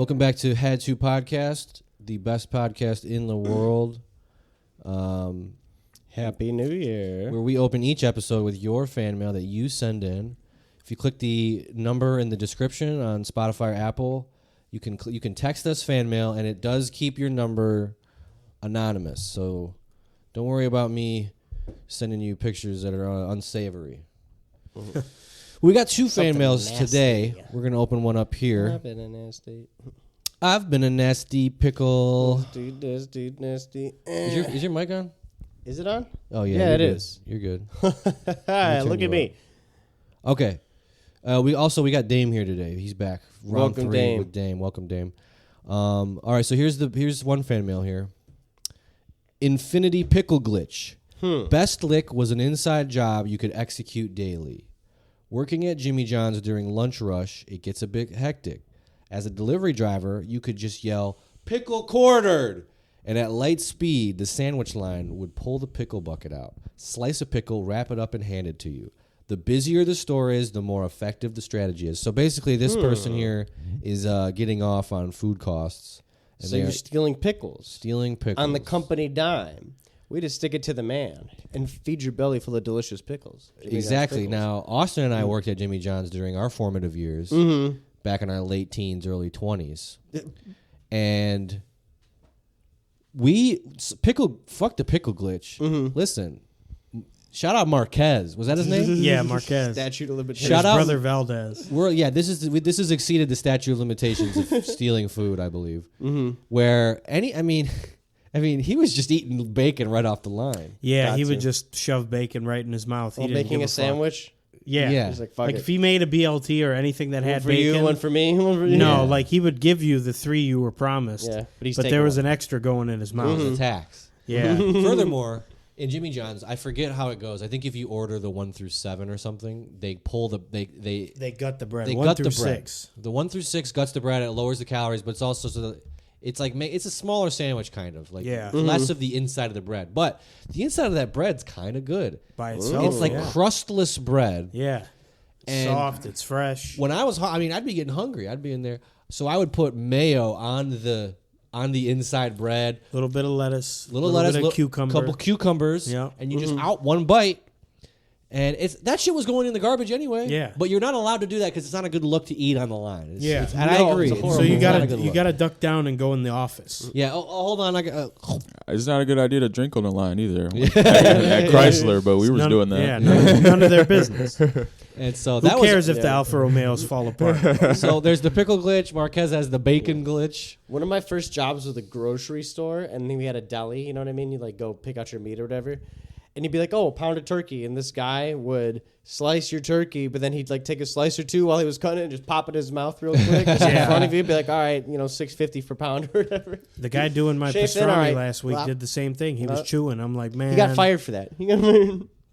Welcome back to Had To Podcast, the best podcast in the world. Happy New Year. Where we open each episode with your fan mail that you send in. If you click the number in the description on Spotify or Apple, you can text us fan mail, and it does keep your number anonymous. So don't worry about me sending you pictures that are unsavory. We got two fan mails nasty. Today. We're going to open one up here. I've been a nasty. I've been a nasty pickle. Nasty. Is your mic on? Is it on? Oh, yeah. Yeah, it good. is. You're good. Hi, look at me. Okay. We got Dame here today. He's back. Round Welcome, 3 Dame. with Dame. Welcome, Dame. All right, so here's one fan mail here. Infinity Pickle Glitch. Best lick was an inside job you could execute daily. Working at Jimmy John's during lunch rush, it gets a bit hectic. As a delivery driver, you could just yell, "Pickle quartered!" And at light speed, the sandwich line would pull the pickle bucket out, slice a pickle, wrap it up, and hand it to you. The busier the store is, the more effective the strategy is. So basically, this person here is getting off on food costs. And So you're stealing pickles. stealing pickles. On the company dime. We just stick it to the man and feed your belly full of delicious pickles. Jimmy John's Exactly. pickles. Now, Austin and I worked at Jimmy John's during our formative years, back in our late teens, early 20s. And fuck the pickle glitch. Listen, shout out Marquez. Was that his name? Yeah, Marquez. Statute of limitations. Shout out- Brother Valdez. This has exceeded the statute of limitations of stealing food, I believe. Where he was just eating bacon right off the line. Yeah, Got he to. would just shove bacon right in his mouth. While He didn't making give a fuck. sandwich. Yeah. Yeah. He's like, fuck Like it. if he made a BLT or anything that One had for bacon. you, one for me, one for you. No, Yeah. like he would give you the 3 you were promised. Yeah, but he's but taking there was one. an extra going in his mouth. The tax. Yeah. Furthermore, in Jimmy John's, I forget how it goes. I think if you order the 1 through 7 or something, they pull the They gut the bread. they 1 gut through the bread. 6. The 1 through 6 guts the bread. It lowers the calories, but it's also it's like it's a smaller sandwich kind of like Yeah. less of the inside of the bread, but the inside of that bread's kind of good. By itself. It's like yeah. crustless bread. Yeah. And Soft. It's fresh. When I was, I'd be getting hungry. I'd be in there, so I would put mayo on the inside bread. A little bit of lettuce. Little bit lettuce, of cucumber. couple cucumbers, Yeah. and you just out one bite, and that shit was going in the garbage anyway. Yeah. but you're not allowed to do that because it's not a good look to eat on the line. Yeah. and I agree. it's a It's horrible So you it's not a gotta good you look. gotta duck down and go in the office. Yeah. Oh, hold on. It's not a good idea to drink on the line either. At Chrysler, but we were doing that. Yeah, none of their business. And so Who that cares was. if the Alfa Romeos fall apart? So there's the pickle glitch. Marquez has the bacon glitch. One of my first jobs was a grocery store, and then we had a deli. You know what I mean? You like go pick out your meat or whatever, and you'd be like, "Oh, a pound of turkey," and this guy would slice your turkey, but then he'd like take a slice or two while he was cutting it and just pop it in his mouth real quick just in front of you. Be like, "All right, $6.50 per pound or whatever." The guy doing my Shaped in, pastrami all right. last week Well, did the same thing. He was chewing. I'm like, man. He got fired for that.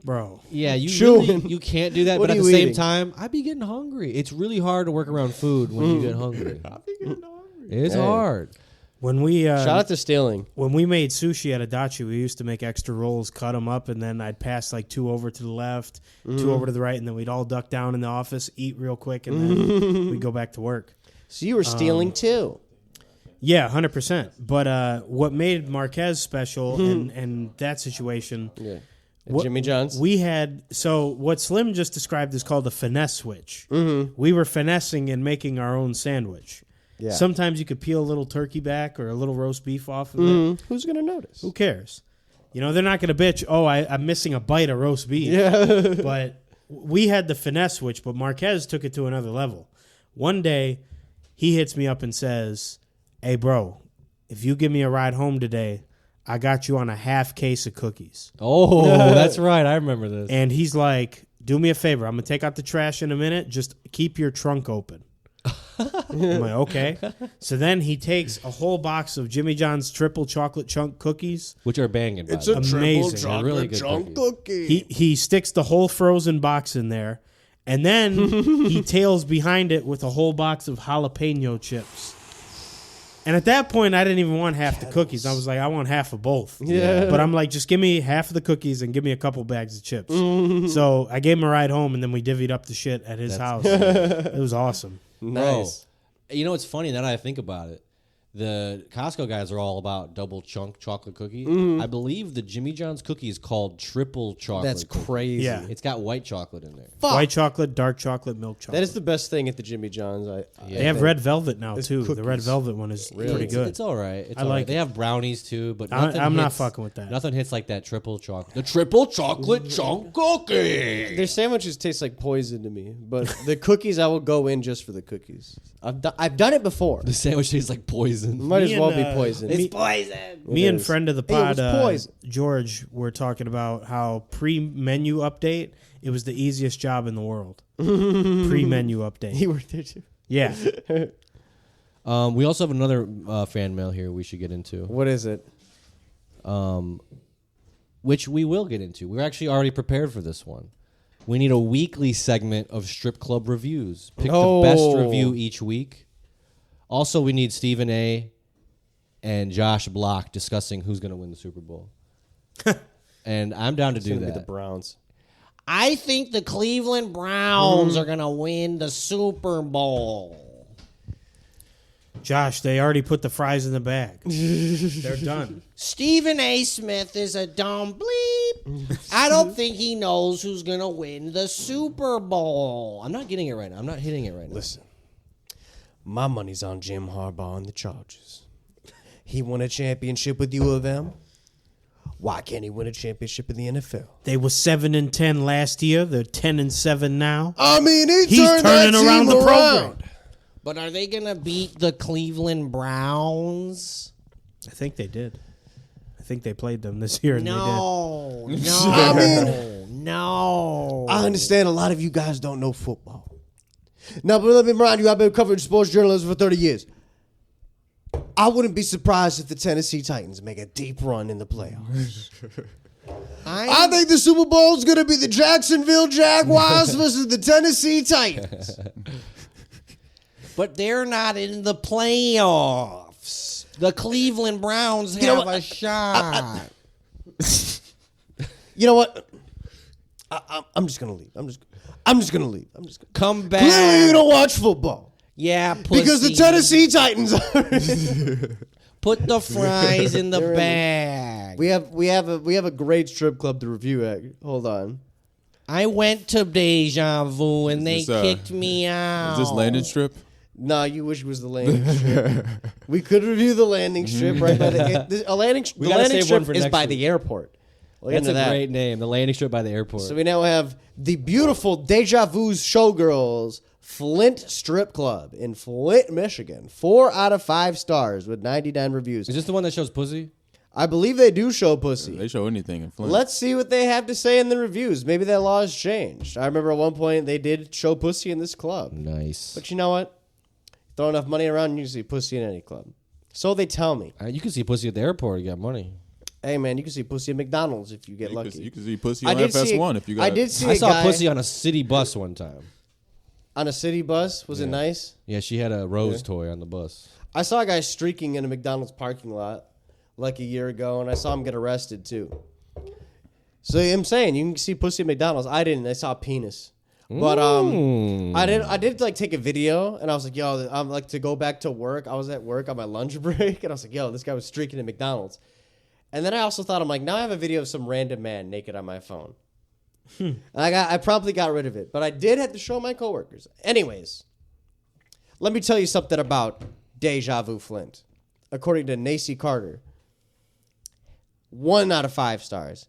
Bro. Yeah, you Chewing. really, you can't do that. What But are at the you same eating? time, I'd be getting hungry. It's really hard to work around food when you get hungry. It's Hey. hard. When we Shout out to stealing. when we made sushi at Adachi, we used to make extra rolls, cut them up, and then I'd pass like 2 over to the left, 2 over to the right, and then we'd all duck down in the office, eat real quick, and then we'd go back to work. So you were stealing too. Yeah, 100%. But what made Marquez special in that situation, Yeah. What- Jimmy John's. we had, so what Slim just described is called a finesse switch. We were finessing and making our own sandwich. Yeah. Sometimes you could peel a little turkey back or a little roast beef off of it. Who's gonna notice? Who cares? They're not going to bitch, oh, I'm missing a bite of roast beef. Yeah. But we had the finesse switch, but Marquez took it to another level. One day, he hits me up and says, "Hey, bro, if you give me a ride home today, I got you on a half case of cookies." Oh, that's right. I remember this. And he's like, "Do me a favor. I'm going to take out the trash in a minute. Just keep your trunk open." I'm like, okay. So then he takes a whole box of Jimmy John's triple chocolate chunk cookies. Which are banging, by It's the a way. Amazing. triple They're chocolate really good chunk cookies. cookie. He sticks the whole frozen box in there, and then he tails behind it with a whole box of jalapeno chips. And at that point, I didn't even want half the cookies. I was like, I want half of both. Yeah. But I'm like, just give me half of the cookies and give me a couple bags of chips. So I gave him a ride home, and then we divvied up the shit at his house. It was awesome. Nice. You know, it's funny now that I think about it. The Costco guys are all about double chunk chocolate cookie. I believe the Jimmy John's cookie is called triple chocolate. That's cookie. crazy. Yeah. It's got white chocolate in there. Fuck. White chocolate, dark chocolate, milk chocolate. That is the best thing at the Jimmy John's. They have red velvet now It's too. The red cookies. velvet one is pretty good. It's all right. It's I all like right. They it. have brownies too, but I'm not hits- fucking with that. Nothing hits like that triple chocolate. The triple chocolate chunk cookie. Their sandwiches taste like poison to me, but the cookies I will go in just for the cookies. I've done it before. The sandwich tastes like poison. Might Me as well and, be poison. It's poison. Me It and is. friend of the Hey, it was pod, poison. George, were talking about how pre-menu update, it was the easiest job in the world. Pre-menu update. He worked there too. Yeah. We also have another fan mail here we should get into, What is it? which we will get into. We're actually already prepared for this one. We need a weekly segment of strip club reviews. Pick the best review each week. Also, we need Stephen A. and Josh Block discussing who's going to win the Super Bowl. And I'm down to It's do gonna be that. the Browns. I think the Cleveland Browns are going to win the Super Bowl. Josh, they already put the fries in the bag. They're done. Stephen A. Smith is a dumb bleep. I don't think he knows who's going to win the Super Bowl. I'm not getting it right now. I'm not hitting it right now. Listen, my money's on Jim Harbaugh and the Chargers. He won a championship with U of M. Why can't he win a championship in the NFL? They were 7-10 last year. They're 10-7 now. I mean, He's turning around the program. But are they going to beat the Cleveland Browns? I think they did. I think they played them this year, and No. I mean, No. I understand a lot of you guys don't know football. Now, but let me remind you, I've been covering sports journalism for 30 years. I wouldn't be surprised if the Tennessee Titans make a deep run in the playoffs. I think the Super Bowl is going to be the Jacksonville Jaguars versus the Tennessee Titans. But they're not in the playoffs. The Cleveland Browns have know what? a shot. You know what? I'm just going to leave. I'm just going to leave. Come back. Clearly, you don't watch football. Yeah, pussy. Because the Tennessee Titans are. Put the fries in the bag. We have a great strip club to review. Hold on. I went to Deja Vu and they Is this, kicked me out. Is this landing strip? Nah, you wish it was the landing strip. We could review the landing strip right by the landing. The gotta landing save one strip for is next by week. the airport. We'll get That's into a that. great name. The landing strip by the airport. So we now have the beautiful Deja Vu's Showgirls Flint Strip Club in Flint, Michigan. 4 out of 5 stars with 99 reviews. Is this the one that shows pussy? I believe they do show pussy. They show anything in Flint. Let's see what they have to say in the reviews. Maybe that law has changed. I remember at one point they did show pussy in this club. Nice. But you know what? Throw enough money around, you can see pussy in any club. So they tell me. You can see pussy at the airport. You got money. Hey, man, you can see pussy at McDonald's if you get lucky. You can see pussy I on did see FS1 if you got. I did see I a saw guy pussy on a city bus one time. on a city bus. Was it nice? Yeah, she had a rose toy on the bus. I saw a guy streaking in a McDonald's parking lot like a year ago, and I saw him get arrested too. So I'm saying you can see pussy at McDonald's. I didn't. I saw a penis. But I did like take a video, and I was like, yo, I'm like to go back to work. I was at work on my lunch break, and I was like, yo, this guy was streaking at McDonald's. And then I also thought, I'm like, now I have a video of some random man naked on my phone. And I promptly got rid of it, but I did have to show my coworkers. Anyways, let me tell you something about Deja Vu Flint. According to Nacy Carter, 1 out of 5 stars.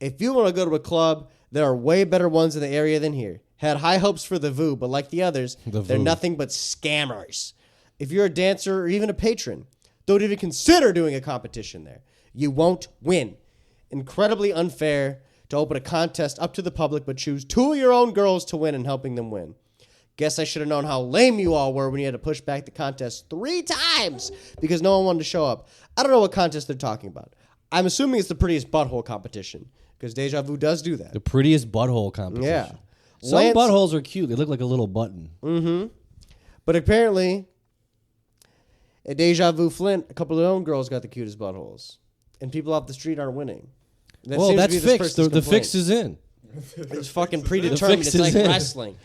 If you want to go to a club, there are way better ones in the area than here. Had high hopes for the Vu, but like the others, they're nothing but scammers. If you're a dancer or even a patron, don't even consider doing a competition there. You won't win. Incredibly unfair to open a contest up to the public, but choose 2 of your own girls to win and helping them win. Guess I should have known how lame you all were when you had to push back the contest 3 times because no one wanted to show up. I don't know what contest they're talking about. I'm assuming it's the prettiest butthole competition because Deja Vu does do that. The prettiest butthole competition. Yeah. Some buttholes are cute. They look like a little button. But apparently, at Deja Vu Flint, a couple of their own girls got the cutest buttholes. And people off the street aren't winning. That Well, seems to that's be this fixed. person's The complaint. fix is in. It's fucking predetermined. fix It's is like in. wrestling.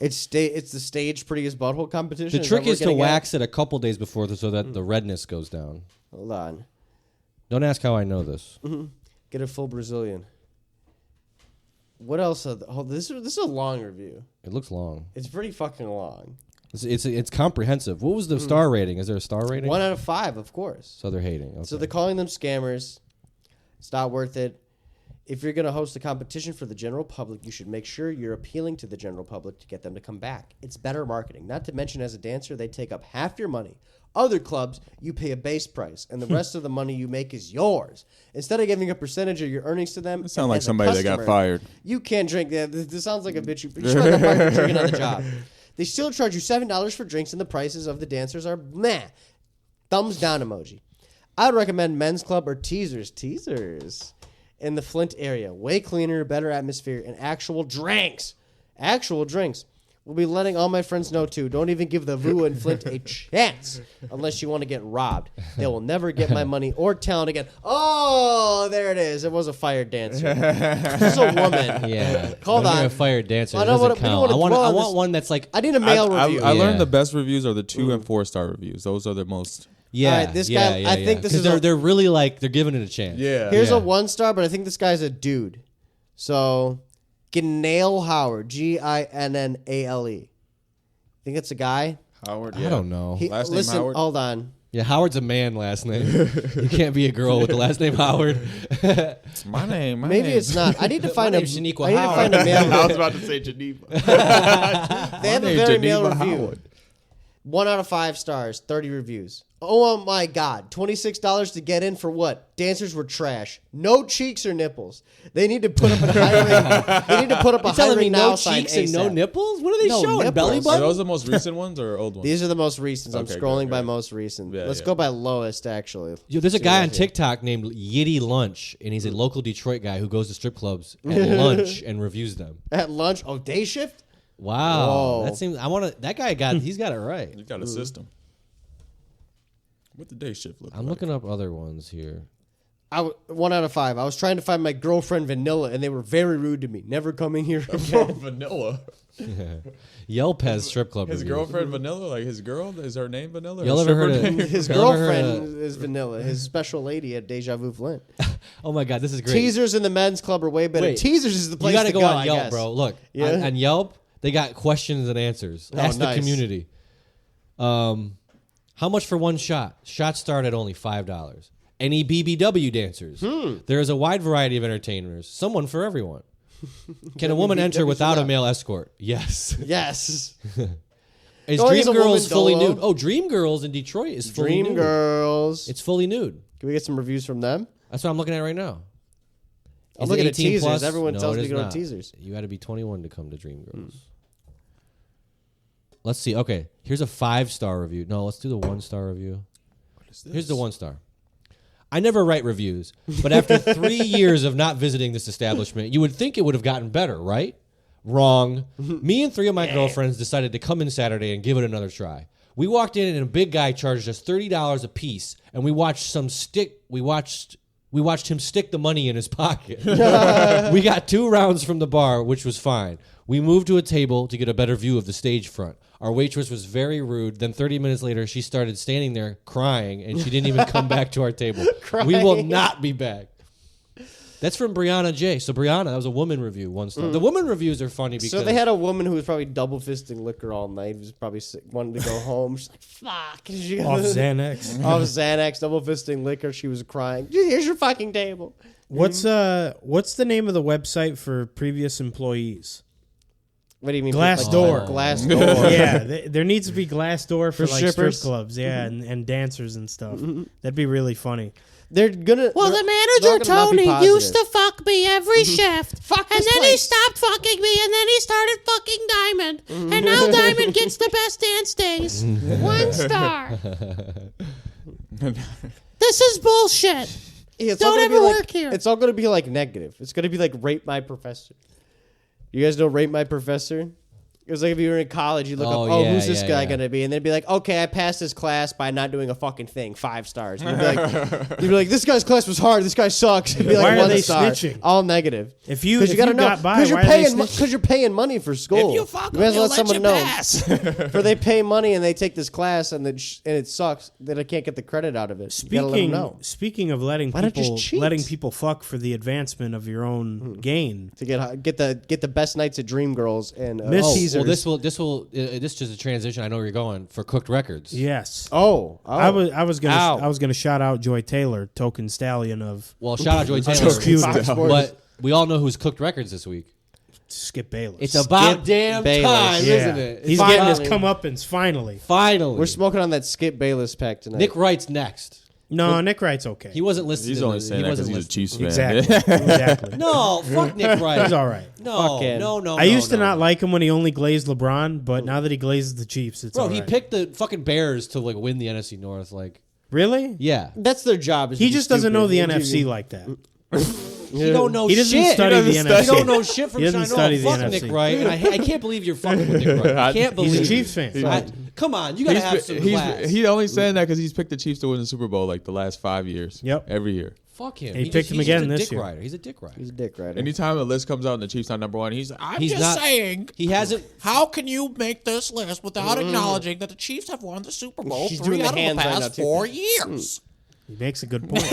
It's the stage prettiest butthole competition. The trick is to wax it a couple days before so that the redness goes down. Hold on. Don't ask how I know this. Get a full Brazilian. What else? This is a long review. It looks long. It's pretty fucking long. It's comprehensive. What was the star rating? Is there a star rating? 1 out of 5, of course. So they're hating. Okay. So they're calling them scammers. It's not worth it. If you're going to host a competition for the general public, you should make sure you're appealing to the general public to get them to come back. It's better marketing. Not to mention, as a dancer, they take up half your money. Other clubs, you pay a base price, and the rest of the money you make is yours. Instead of giving a percentage of your earnings to them, It sounds like somebody that got fired. You can't drink. This sounds like a bitch. You should have got fired for drinking on the job. They still charge you $7 for drinks, and the prices of the dancers are meh. Thumbs down emoji. I'd recommend Men's Club or Teasers in the Flint area. Way cleaner, better atmosphere, and actual drinks. We'll be letting all my friends know, too. Don't even give the VU in Flint a chance unless you want to get robbed. They will never get my money or talent again. Oh, there it is. It was a fired dancer. This is a woman. Yeah. Hold on. A fired dancer. I It know doesn't what- we don't count. wanna I dwell want on one that's like... I need a male review. I learned Yeah. the best reviews are the 2 and 4 star reviews. Those are the most. Yeah, All right, this guy- I think this is they're really like they're giving it a chance. Here's a 1 star, but I think this guy's a dude. So, Ginnale Howard. Ginnale. Think it's a guy? Howard. I don't know. Last name Listen, Howard? hold on. Yeah, Howard's a man last name. You can't be a girl with the last name Howard. My name. Maybe it's not. I need to find name's Shaniqua I need to Howard. find a male. I was about to say Geneva. They have a very male Geneva review. Howard. 1 out of 5 stars, 30 reviews. Oh my God. $26 to get in for what? Dancers were trash. No cheeks or nipples. They need to put up a hiring. They need to put up a You're telling me hiring now no sign cheeks and no ASAP. nipples? What are they No showing? nipples. Belly Are button? those the most recent ones or old ones? These are the most recent. I'm Okay, scrolling good, by good. most recent. Yeah, Let's yeah. go by lowest, actually. Yo, there's a See guy right on here. TikTok named Yitty Lunch, and he's a local Detroit guy who goes to strip clubs at lunch and reviews them. At lunch. Oh, day shift? Wow, Whoa. that seems. I want to. That guy he's got it right. You got a system. What the day shift look I'm like? looking up other ones here. 1 out of 5. I was trying to find my girlfriend Vanilla, and they were very rude to me. Never coming here again. Vanilla. Yelp has strip club His reviews. girlfall Vanilla, like his girl, is her name Vanilla? Y'all Her ever heard stripper of- name? His Y'all ever heard girlfriend is Vanilla. His special lady at Deja Vu Flint. Oh my god, this is great. Teasers in the men's club are way better. Wait. Teasers is the place You got to to go go, on I Yelp, guess. bro. Look, Yeah? on Yelp, they got questions and answers. Oh, Ask nice. the community. How much for one shot? Shots start at only $5. Any BBW dancers? There is a wide variety of entertainers. Someone for everyone. Can a woman enter BBW without a for male escort? Yes. Yes. Is Going as Dream a woman Girls fully dolo. nude? Oh, Dream Girls in Detroit is fully Dream nude. Girls. It's fully nude. Can we get some reviews from them? That's what I'm looking at right now. I'm Is it looking at 18 teasers. plus? Everyone No, tells it me is to go to not. teasers. You got to be 21 to come to Dream Girls. Let's see. Okay, here's a 5-star review. No, let's do the 1-star review. Here's the 1-star. I never write reviews, but after 3 years of not visiting this establishment, you would think it would have gotten better, right? Wrong. Me and 3 of my girlfriends decided to come in Saturday and give it another try. We walked in and a big guy charged us $30 a piece, and we watched him stick the money in his pocket. We got 2 rounds from the bar, which was fine. We moved to a table to get a better view of the stage front. Our waitress was very rude. Then 30 minutes later, she started standing there crying, and she didn't even come back to our table. We will not be back. That's from Brianna J. So Brianna, that was a woman review, 1 star. The woman reviews are funny because So they had a woman who was probably double fisting liquor all night. Who was probably sick, wanted to go home. She's like, "Fuck!" Off Xanax. Off Xanax, double fisting liquor. She was crying. Here's your fucking table. What's the name of the website for previous employees? What do you mean? Glassdoor. Glassdoor. Yeah, there needs to be Glassdoor for like strip strippers? clubs, yeah, and dancers and stuff. That'd be really funny. They're gonna. Well, they're- the they're manager gonna not be Tony used positive. to fuck me every shift. Fuck and this then he place. stopped fucking me, and then he started fucking Diamond. And now Diamond gets the best dance days. 1 star. This is bullshit. Yeah, it's Don't all gonna ever be like, work here. It's all going to be like negative. It's going to be like Rate My Professor. You guys know Rate My Professor? It was like if you were in college, you look Oh, up, yeah, who's this yeah, guy yeah. going to be? And they'd be like, okay, I passed this class by not doing a fucking thing. 5 stars. And you'd be like, this guy's class was hard. This guy sucks. It'd be like Why are 1 they star. snitching? All negative. If you gotta know, got by, because why are they snitching? because you're paying money for school. If you fuck you may as well them, let you'll someone let know. you pass. For they pay money and they take this class and it sucks that I can't get the credit out of it. You gotta let them know. Speaking of letting Why not just cheat? people fuck for the advancement of your own gain. To get the best nights at Dream Girls and Miss- teasers. Well, this is just a transition. I know where you're going for Cooked Records. Yes. Oh, I was Ow. gonna shout out Joy Taylor, token stallion of Well, shout out Joy Taylor. so cute. Fox Sports. But we all know who's Cooked Records this week. Skip Bayless. It's about Skip damn Bayless. time, yeah. isn't it? He's Finally. getting his comeuppance finally. Finally. We're smoking on that Skip Bayless pack tonight. Nick Wright's next. No, Nick Wright's okay. He wasn't listed. He's in only the- saying he that because wasn't he's a listed. Chiefs fan. exactly. exactly. No, fuck Nick Wright. He's all right. No, Fuck him. no. I used to no, not no. like him when he only glazed LeBron, but now that he glazes the Chiefs, it's Bro, all he right. picked the fucking Bears to like win the NFC North. Like, Really? yeah, That's their job. Is to He be just doesn't know the stupid. NFC like that. he don't know He doesn't shit. study the He doesn't NFC. He don't know shit from He doesn't China. study the Fuck NFC. Nick Wright. And I can't believe you're fucking with Nick Wright. I can't believe He's a it. Chiefs fan. Come on, you gotta have some class. He only saying that because he's picked the Chiefs to win the Super Bowl like the last 5 years. Yep. Every year. Fuck him. He He's picked him he's again a this dick year. rider. He's a dick rider. He's a dick rider. Anytime a list comes out and the Chiefs not number one, he's like, I'm He's just not- saying. He hasn't. How can you make this list without acknowledging that the Chiefs have won the Super Bowl She's 3 doing the out of the hands right now, past too. 4 years? He makes a good point.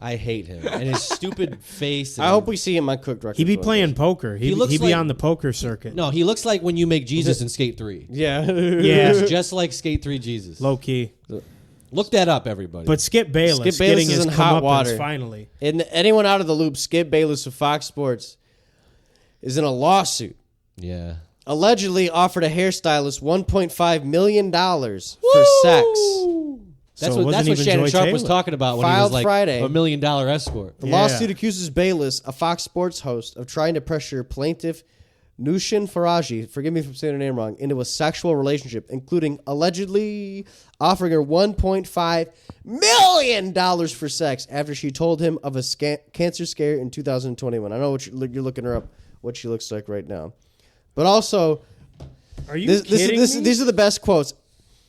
I hate him and his stupid face. I hope we see him on Cooked Records. He be one day. playing poker. He looks be like- on the poker circuit. No, he looks like when you make Jesus in Skate 3. Yeah. Yeah, He's just like Skate 3 Jesus. low key. Look that up, everybody. But Skip Bayless, Skip Bayless getting is his in hot comeuppance water. finally. And anyone out of the loop, Skip Bayless of Fox Sports is in a lawsuit. yeah. Allegedly offered a hairstylist $1.5 million for sex. That's So it what wasn't even Shannon Joy Sharp was Taylor. talking about when he Filed was like Friday. $1 million escort. The Yeah. lawsuit accuses Bayless, a Fox Sports host, of trying to pressure plaintiff Nushin Faraji, forgive me if I'm saying her name wrong, into a sexual relationship, including allegedly offering her $1.5 million for sex after she told him of a cancer scare in 2021. I know what you're looking her up, what she looks like right now. But also, Are you kidding me? these are the best quotes.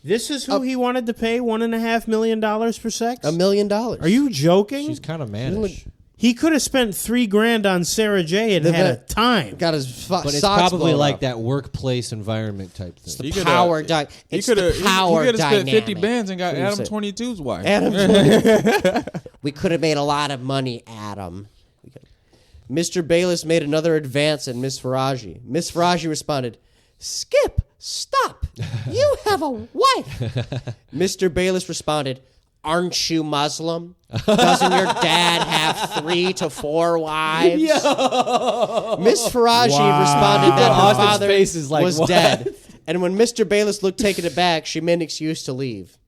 This is who he wanted to pay $1.5 million for sex? $1 million. Are you joking? She's kind of mannish. He could have spent $3,000 on Sarah J and had a time. Got his But it's socks probably blown like off. that workplace environment type thing. The He coulda- power he dynamic. It's coulda- the power he coulda spent 50 dynamic. bands and got What do you Adam say? 22's wife. Adam, we could have made a lot of money, Adam. Mr. Bayless made another advance at Miss Faraji. Miss Faraji responded, "Skip, stop. You have a wife." Mr. Bayless responded, "Aren't you Muslim? Doesn't your dad have 3 to 4 wives?" Miss Faraji responded that her Austin's father face is like, was what? dead. And when Mr. Bayless looked taken aback, she made an excuse to leave.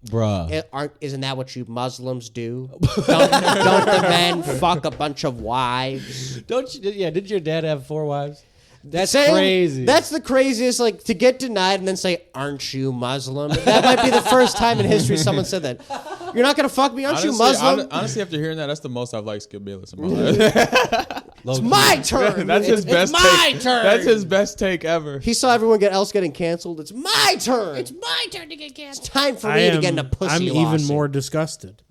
Bruh. Isn't that what you Muslims do? Don't the men fuck a bunch of wives? Don't you? Yeah, did your dad have 4 wives? That's Saying- crazy. That's the craziest. Like to get denied and then say, "Aren't you Muslim?" That might be the first time in history someone said that. You're not gonna fuck me, aren't you Muslim? Honestly, after hearing that, that's the most I've liked Skip Bayless in my life. It's my turn. That's his best my take. turn. That's his best take ever. He saw everyone else getting canceled. It's my turn. It's My turn to get canceled. time for me to get in a pussy I'm even lawsuit. more disgusted.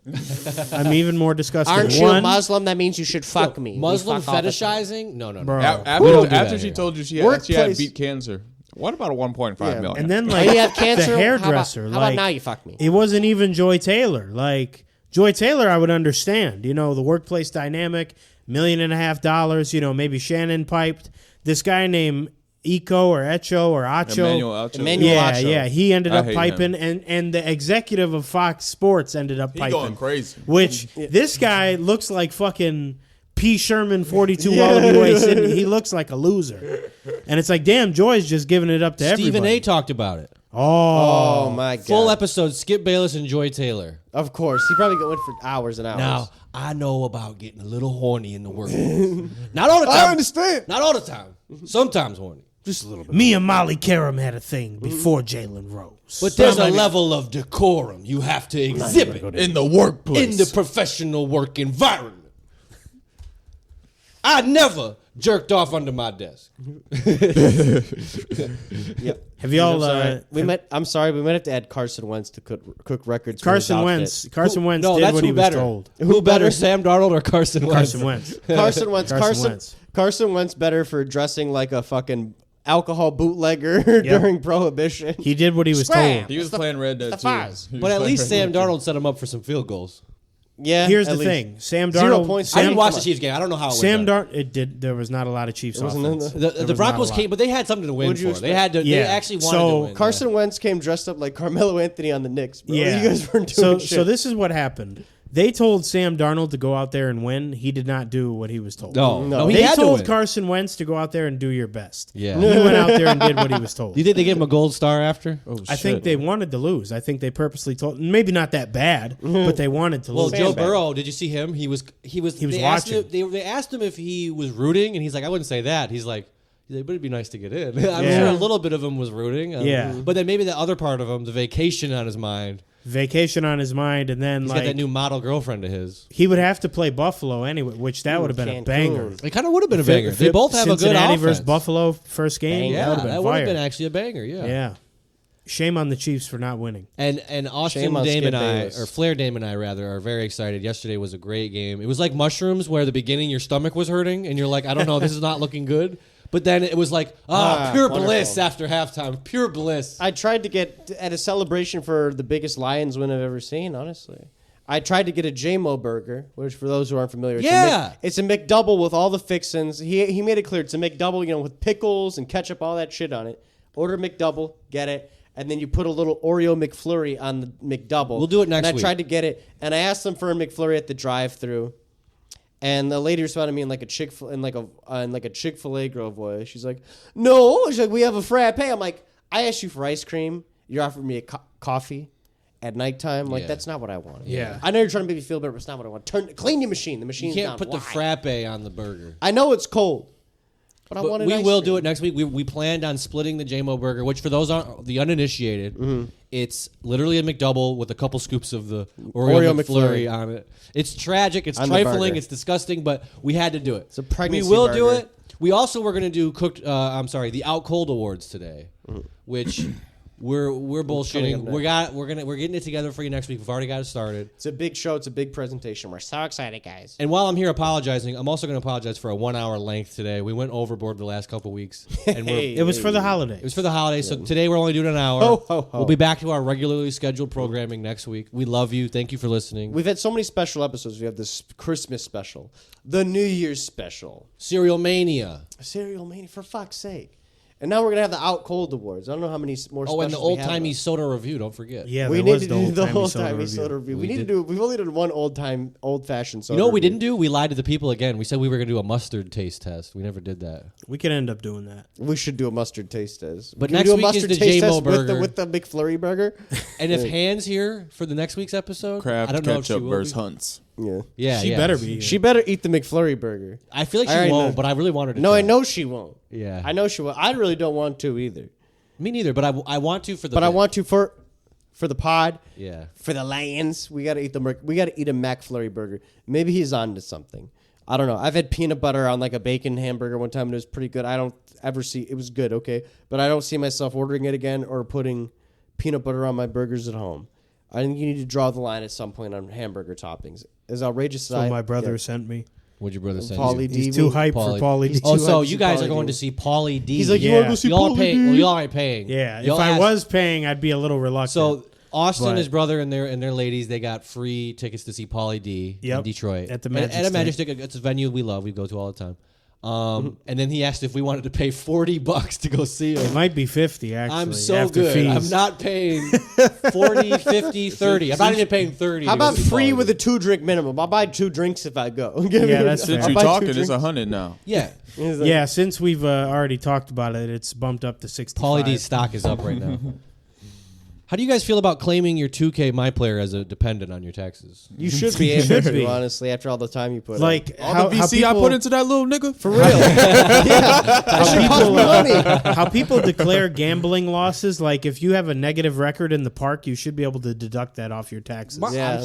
I'm even more disgusted. Aren't you One, Muslim? That means you should fuck me. We Muslim fuck all the time. fetishizing? No. Bro. We don't do After that she here. told you she had Workplace- beat cancer, what about a 1.5 Yeah. million? And then Oh, like you have cancer? the hairdresser. How about like now you fuck me? It wasn't even Joy Taylor. Like Joy Taylor, I would understand. You know, the workplace dynamic, $1.5 million. You know, maybe Shannon piped. This guy named Echo or Echo or Acho. Emmanuel Ocho. Emmanuel- Yeah, Acho. yeah. He ended I up hate piping, and the executive of Fox Sports ended up He piping. going crazy. Which this guy looks like fucking P. Sherman 42 Wallaby Way Sydney. He looks like a loser. And it's like, damn, Joy's just giving it up to Stephen everybody. A. talked about it. Oh my god! Full episode, Skip Bayless and Joy Taylor. Of course, he probably went for hours and hours. Now, I know about getting a little horny in the workplace. Not all the time. I understand. Not all the time. Sometimes horny. Just a little bit. Me and Molly Karam had a thing before Jalen Rose. But there's a level of decorum you have to exhibit In the workplace. in the professional work environment. I never jerked off under my desk. Yep. Have y'all? I'm sorry. We might have to add Carson Wentz to cook records. Carson for his Wentz. outfit. Carson Wentz No, did that's what who he better. was told. Who better, Sam Darnold or Carson Wentz? Carson Wentz. Carson Wentz. Carson Wentz. Carson Wentz better for dressing like a fucking alcohol bootlegger during Prohibition. He did what he was Scram. told. He was playing Red Dead too. Fires. He was But at playing least Red Sam Dead. Darnold set him up for some field goals. Yeah. Here's at the least. thing: Sam 0 Darnold. points. I didn't watch Come the Chiefs game. I don't know how it Sam went. Darnold. It did. There was not a lot of Chiefs wasn't in offense. the- There The was not Broncos a lot. came, but they had something to win What'd you for. They expect? had to. They Yeah. actually wanted So to win. Carson Wentz came dressed up like Carmelo Anthony on the Knicks. Bro. Yeah, You guys weren't doing shit. So this is what happened. They told Sam Darnold to go out there and win. He did not do what he was told. No, he They had to told win. Carson Wentz to go out there and do your best. Yeah. He went out there and did what he was told. Do you think they gave him a gold star after? Oh, I shit. think they wanted to lose. I think they purposely told. Maybe not that bad, but they wanted to Well, lose. Joe Burrow, did you see him? He was they asked watching. him, they asked him if he was rooting, and he's like, I wouldn't say that. He's like, but it'd be nice to get in. I'm Yeah. sure a little bit of him was rooting. Yeah. But then maybe the other part of him, the vacation on his mind. Vacation on his mind, and then He's like got that new model girlfriend of his. he would have to play Buffalo anyway, which that would have been a Cancun. banger. It kind of would have been a banger. They both have a good Cincinnati offense. versus Buffalo first game. Yeah, that would have been that would fire. have been actually a banger. Yeah. Yeah. Shame on the Chiefs for not winning. And Austin Shame on Dame Skip and I, Bayless. or Flair Dame and I rather, are very excited. Yesterday was a great game. It was like mushrooms, where at the beginning your stomach was hurting, and you're like, I don't know, this is not looking good. But then it was like, pure wonderful. bliss after halftime. Pure bliss. I tried to get at a celebration for the biggest Lions win I've ever seen, honestly. I tried to get a JMO burger, which for those who aren't familiar, it's a McDouble with all the fixins. He made it clear it's a McDouble, with pickles and ketchup, all that shit on it. Order McDouble, get it, and then you put a little Oreo McFlurry on the McDouble. We'll do it next week. week. I tried to get it, and I asked them for a McFlurry at the drive-thru. And the lady responded to me in like a Chick-fil-A girl voice. She's like, "No," she's like, "we have a frappe." I'm like, "I asked you for ice cream. You're offering me a coffee at nighttime. Like that's not what I wanted." Yeah. I know you're trying to make me feel better, but it's not what I want. Clean your machine. The You machine's can't down. put the Why? frappe on the burger. I know it's cold, but I But wanted. we ice will cream. do it next week. We planned on splitting the JMO burger, which for those the uninitiated, it's literally a McDouble with a couple scoops of the Oreo McFlurry on it. It's tragic. It's On the trifling. burger. It's disgusting, but we had to do it. It's a pregnancy We will do burger. it. We also were going to do the Out Cold Awards today, which we're bullshitting. We're getting it together for you next week. We've already got it started. It's a big show. It's a big presentation. We're so excited, guys. And while I'm here apologizing, I'm also going to apologize for a 1 hour length today. We went overboard the last couple weeks, and It was for the holidays. it was for the holidays, so today we're only doing an hour. Ho, ho, ho. We'll be back to our regularly scheduled programming next week. We love you. Thank you for listening. We've had so many special episodes. We have this Christmas special, the New Year's special, Serial Mania. Cereal Mania, for fuck's sake. And now we're gonna have the Out Cold Awards. I don't know how many more. Oh, and the specials we old have timey left. soda review. Don't forget. Yeah, We there need was to the do the old-timey old soda timey review. soda review. We We need to did. do. We've only done one old fashioned soda. You know what we review. didn't do? We lied to the people again. We said we were going to do a mustard taste test. We never did that. We could end up doing that. We should do a mustard taste test. But Can we next do a week is mustard the taste JMO test burger. with the McFlurry burger. And if Han's here for the next week's episode, I Kraft don't know if she ketchup will versus be. Hunts. Yeah, Yeah, She yeah. better be. she better eat the McFlurry burger. I feel like I she already won't, know. but I really want her to. No, try. I know she won't. Yeah, I know she won't. I really don't want to either. Me neither, but I want to for the. But I bit. want to for the pod. Yeah. For the Lions, we gotta eat we gotta eat a McFlurry burger. Maybe he's on to something. I don't know. I've had peanut butter on like a bacon hamburger one time and it was pretty good. I don't ever see it was good, okay. But I don't see myself ordering it again or putting peanut butter on my burgers at home. I think you need to draw the line at some point on hamburger toppings. As outrageous as So my brother sent me. What'd your brother say? Pauly D. He's too hype for Pauly D. He's Oh, too so hyped to you see guys Pauly are going D. to see Pauly D. He's like, you Yeah. want to go see y'all Pauly pay, D? well, y'all ain't paying. Yeah, Y'all if I asked- was paying, I'd be a little reluctant. So Austin, But- his brother, and their ladies, they got free tickets to see Pauly D in Yep, Detroit at the At a Majestic. Majestic. It's a venue we love. We go to all the time. And then he asked if we wanted to pay $40 to go see him. it might be 50 actually. I'm so after good. Fees. I'm not paying 40, 50, 30. I'm not even paying 30. How to go about see free Pauly with D. a 2-drink minimum? I'll buy 2 drinks if I go. Yeah, that's fair. Since I'll you buy 2 talking, it's drinks. 100 now. Yeah. He's like, Yeah, since we've already talked about it, it's bumped up to 65. Pauly D's stock is up right now. How do you guys feel about claiming your 2K MyPlayer as a dependent on your taxes? You should be able to, honestly, after all the time you put in. Like All the VC I put into that little nigga. For real. How people declare gambling losses. Like if you have a negative record in the park, you should be able to deduct that off your taxes. Yeah,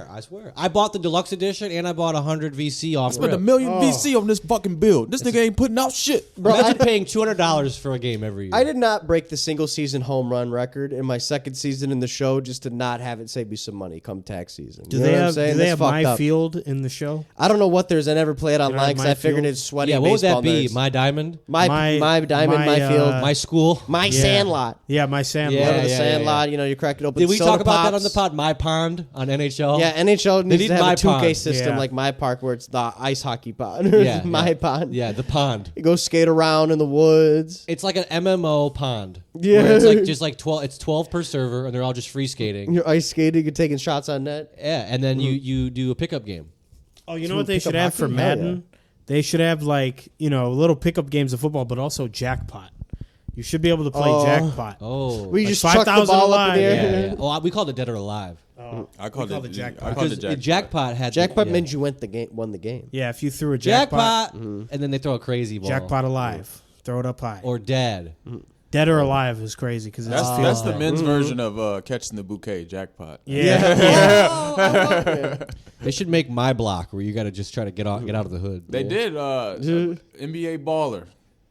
I swear. I bought the deluxe edition and I bought 100 VC off. Spent $1 million VC on this fucking build. This nigga ain't putting out shit. Bro, imagine paying $200 for a game every year. I did not break the single season home run record in my second season in the show just to not have it save me some money come tax season. Do You know they what I'm have saying? do they That's have fucked My up. Field in the show? I don't know what there's. I never play it don't online have because I figured MyField? it's sweaty. Yeah, what would that baseball be? nerds. My Diamond? My diamond, my, my field, My school? my sandlot. Yeah, My Sandlot. Yeah, Go to the yeah, sandlot. You know, you crack it open. Did we soda talk about that on pops. the pod? My Pond on NHL? Yeah, NHL needs need to have My a 2K Pond. system Yeah. like My Park where it's the ice hockey pond. Yeah, My yeah. pond. Yeah, the pond. You go skate around in the woods. It's like an MMO pond. Yeah. Where it's like just like 12. It's 12 per server, and they're all just free skating. You're ice skating. You're taking shots on net. Yeah, and then you do a pickup game. Oh, you know what they Pickup should have for hockey? Hell Madden? They should have like little pickup games of football, but also jackpot. You should be able to play jackpot. Oh, We Like just chuck the 5,000 ball up in the alive. air. yeah. Oh, we called it Dead or Alive. I called called it it jackpot. I called Because it the jackpot had Jackpot yeah. means you won the game. Yeah, if you threw a jackpot, and then they throw a crazy ball. jackpot alive, throw it up high. or dead. Dead or alive is crazy because That's the men's version of catching the bouquet jackpot. They should make My Block where you got to just try to get out of the hood. They did NBA Baller.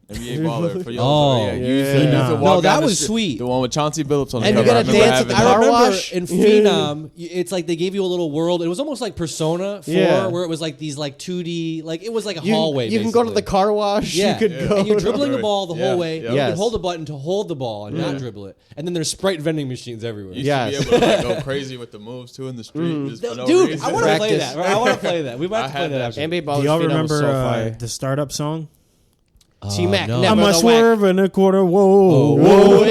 NBA Baller for Oh. y'all. Phenom. No, that was sweet. The one with Chauncey Billups on the And you cover. gotta remember dance at the having car that. I remember wash. in Phenom, it's like they gave you a little world. It was almost like Persona 4, Yeah. where it was like these like 2D, like it was like a You, hallway. you can go to the basically. car wash. Yeah, You could go. and you're dribbling the ball the Yeah. whole way. Yeah. You Yes. can hold the button to hold the ball and not dribble it. And then there's Sprite vending machines everywhere. You Yes. should be able to like, go crazy with the moves too in the street. Just for no Dude, reason. I want to play Practice. that. I want to play that. We might have to I play had that that after. NBA Do Ballers y'all Phenom was remember so fire. the startup song? T-Mac, no. never I'm the a whack. swerve and a quarter. Whoa.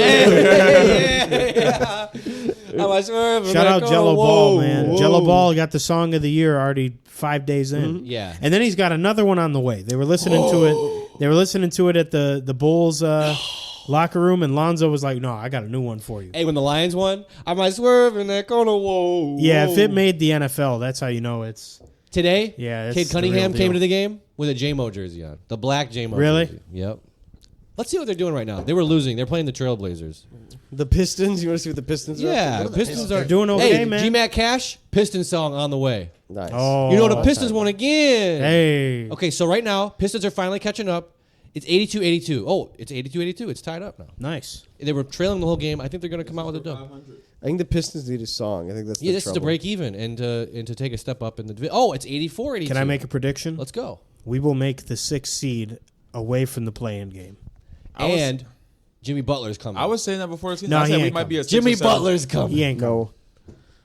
Shout out Jello Ball, man. Jello Ball got the song of the year already 5 days in. Yeah. And then he's got another one on the way. They were listening to it. They were listening to it at the Bulls locker room, and Lonzo was like, "No, I got a new one for you." Hey, when the Lions won, I might swerve in that corner. Whoa. Yeah, if it made the NFL, that's how you know it's. Today, Yeah, Cade it's the Cunningham real came deal. to the game with a J-Mo jersey on. The black J-Mo Really? jersey. Yep. Let's see what they're doing right now. They were losing. They're playing the Trailblazers. The Pistons. You want to see what the Pistons are? Yeah, What are the Pistons are They're doing okay, hey, man. G-Mac Cash, Pistons song on the way. Nice. Oh, You know the Pistons won again. Hey, Okay, so right now, Pistons are finally catching up. It's 82-82. Oh, it's 82-82. It's tied up now. nice. They were trailing the whole game. I think they're going to come out with a dub. I think the Pistons need a song. I think that's Yeah, the this is to trouble. break even and to take a step up in the division. Oh, it's 84-82. Can I make a prediction? Let's go. We will make the 6th seed away from the play-in game. And Jimmy Butler's coming. I was saying that before the season. No, I he said we ain't might be a 6 Jimmy or 7. Butler's coming. He ain't coming. No.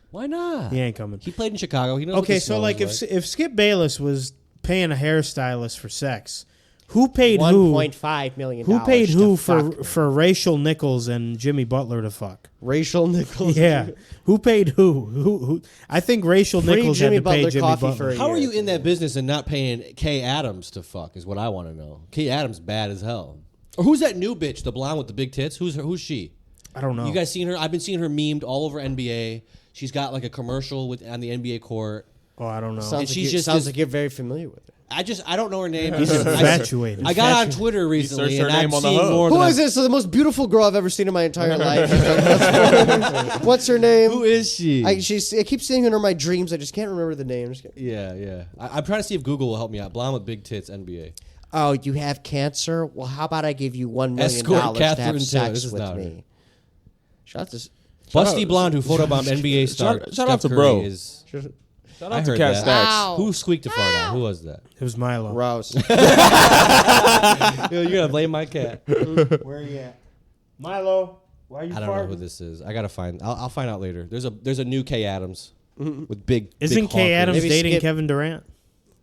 Why not? He ain't coming. He played in Chicago. He knows. what Okay, the so smell like is if Skip Bayless was paying a hairstylist for sex, who paid who? $1.5 million. Who paid to who fuck for Rachel Nichols and Jimmy Butler to fuck? Rachel Nichols? Yeah, who paid who? Who? I think Rachel Free Nichols Jimmy had to pay Butler Jimmy coffee Butler. for a How are year. you in that business and not paying Kay Adams to fuck? Is what I want to know. Kay Adams bad as hell. Or who's that new bitch, the blonde with the big tits? Who's she? I don't know. You guys seen her? I've been seeing her memed all over NBA. She's got like a commercial on the NBA court. Oh, I don't know. Sounds, like, she's you, just sounds this- like you're very familiar with it. I don't know her name. He's infatuated. I got on Twitter searched recently her and name I'm on the seeing hub. more Who than is this? So the most beautiful girl I've ever seen in my entire life. What's her name? Who is she? I keep seeing her in my dreams. I just can't remember the name. Yeah. I'm trying to see if Google will help me out. Blonde with big tits, NBA. Oh, you have cancer? Well, how about I give you $1 million Escort to Catherine have Taylor. sex This is with not her. me? Shout out to Busty blonde who photobombed NBA star. Shout out Steph to Curry bro. Is, Shout I out to heard Cat that. Stacks. Wow. Who squeaked a fart out? Who was that? It was Milo. Rouse. You're gonna blame my cat. Where are you at? Milo, why are you I don't know who this is. I gotta find. I'll find out later. There's a new Kay Adams with big. Isn't big Kay honker. Adams Maybe dating Skip- Kevin Durant?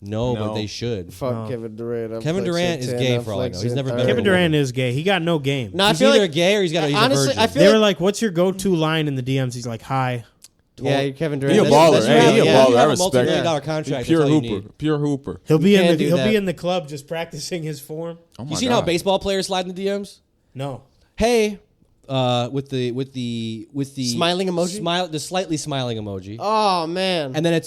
No, but No. they should. Fuck No. Kevin Durant. I'm Kevin Durant is flexing, gay I'm for all I know. He's flexing. never been Kevin with a Durant woman. is gay. He got no game. No, I He's feel either like gay or he's got. He's honestly, a virgin. I feel They were like like, "What's your go-to line in the DMs?" He's like, "Hi." yeah, you're Kevin Durant. He a That's- baller. that's Hey, right, he a yeah. baller. You I have a respect multi-million it. dollar contract. Pure that's all you hooper. need. Pure hooper. He'll be can't in the do he'll that. be in the club just practicing his form. Oh my You seen God. how baseball players slide in the DMs? No. Hey, Smiling emoji? the slightly smiling emoji. Oh man. And then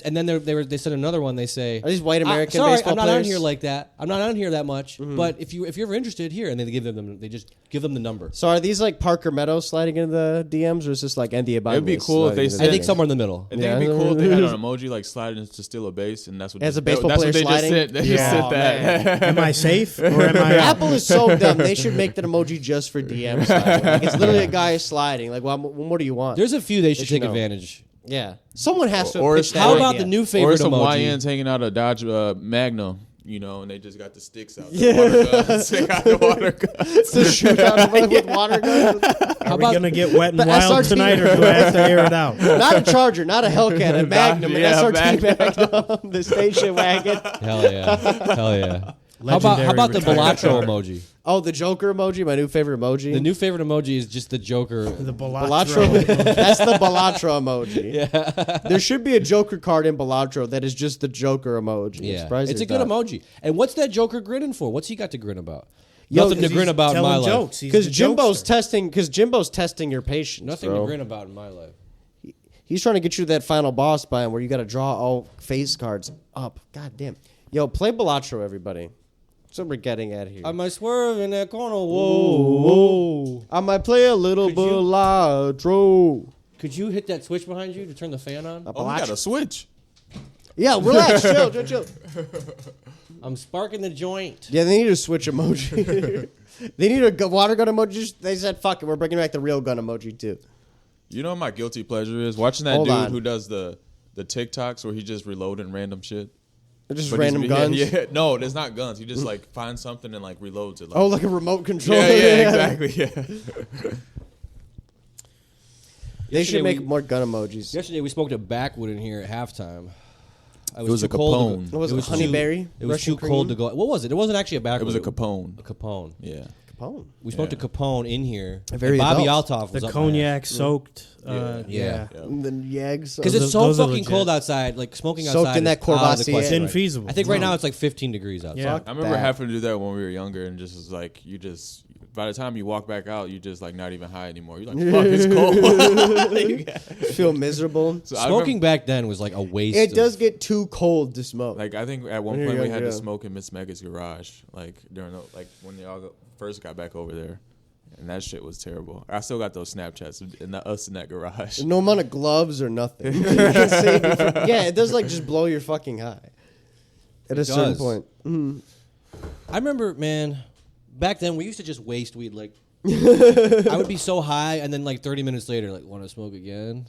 they sent another one. They say, Are these white American sorry, baseball I'm not players? on here like that. I'm not on here that much. But if you're ever interested, here, and then they just give them the number. So are these like Parker Meadows sliding into the DMs, or is this like Andy Ibanez? It'd be cool if they sliding into I said- think the somewhere in the middle. I think it'd be cool if they had an emoji like sliding to steal a base, and that's what As a baseball that's player what they sliding? just said. They just Yeah. said Oh, that. Am I safe or am I out? Apple is so dumb. They should make that emoji just for DM sliding. Like, it's literally a guy sliding. Like, well, what more do you want? There's a few they should should take know. advantage. Yeah. Someone has to Or pitch it's- that How about idea. the new Or favorite some emoji? YNs hanging out a Dodge Magnum, and they just got the sticks out. Yeah. The water guns. They got the water guns. to shoot out with water guns? Are we going to get wet and the wild SRT? tonight or do I have to air it out? Not a Charger, not a Hellcat, a Magnum, an Yeah, SRT Magnum, the station wagon. Hell yeah. Hell yeah. How Legendary about the retired Balatro car. emoji? Oh, the Joker emoji, my new favorite emoji. The new favorite emoji is just the Joker. The Balatro. Balatro. That's the Balatro emoji. Yeah. There should be a Joker card in Balatro that is just the Joker emoji. I'm Yeah, surprised it's a there's good not. emoji. And what's that Joker grinning for? What's he got to grin about? Yo, Nothing to 'cause grin He's about in my telling life. jokes. He's Because the Jimbo's jokester. testing your patience. Nothing bro. to grin about in my life. He's trying to get you to that final boss by him where you got to draw all face cards up. God damn. Yo, play Balatro, everybody. That's what we're getting at here. I might swerve in that corner. Whoa. I might play a little Could you- Balatro. Could you hit that switch behind you to turn the fan on? Oh, we got a switch. Yeah, relax, chill. I'm sparking the joint. Yeah, they need a switch emoji. They need a water gun emoji. They said, fuck it, we're bringing back the real gun emoji, too. You know what my guilty pleasure is? Watching that Hold dude on. who does the TikToks where he just reloading random shit. They're just But random he's- guns. Yeah, no, there's not guns. He just like finds something and like reloads it. Like, Oh, like a remote control. yeah, exactly. Yeah. They Yesterday should make we- more gun emojis. Yesterday we smoked a backwood in here at halftime. It was too a cold Capone. to go- What was it, too- honeyberry? It was Russian too cold to cream? go. What was it? It wasn't actually a backwood. It was a Capone. A Capone. Yeah. Capone. We smoked a Capone in here. Very and Bobby adult. Altoff was The up my ass. cognac soaked. Yeah. Yeah. And then Yags. Because Those it's are- so those are fucking legit. cold outside. Like smoking Soaked outside in that is out of the Courvoisier. question It's right- infeasible. I think right now it's like 15 degrees outside. Yeah. I remember that. having to do that when we were younger, and just was like you just by the time you walk back out, you just like not even high anymore. You're like, fuck, it's cold. feel miserable. So I Smoking remember- back then was like a waste. It of- does get too cold to smoke. Like I think at one When point you're we had younger, to yeah. smoke in Miss Mega's garage, like during like when y'all first got back over there, and that shit was terrible. I still got those Snapchats and us in that garage. No amount of gloves or nothing. You can save you from- yeah, it does like just blow your fucking high. At a certain does. point. I remember, man, back then we used to just waste weed. Like, I would be so high, and then like 30 minutes later, like, want to smoke again?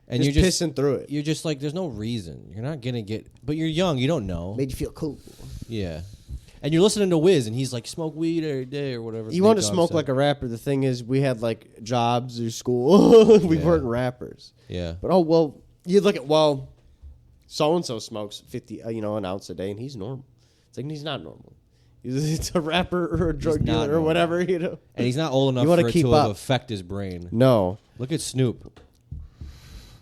And Just you're just pissing through it. You're just like, there's no reason. You're not gonna get, but you're young. You don't know. Made you feel cool. Yeah. And you're listening to Wiz, and he's like, smoke weed every day or whatever. You want to Snoop Dogg smoke said. like a rapper. The thing is, we had like jobs or school. We Yeah. weren't rappers. Yeah. But oh well, you look at so and so smokes 50, an ounce a day, and he's normal. It's like he's not normal. It's a rapper or a drug not dealer or normal. whatever, And he's not old enough You wanna for it keep to up. affect his brain. No, Look at Snoop.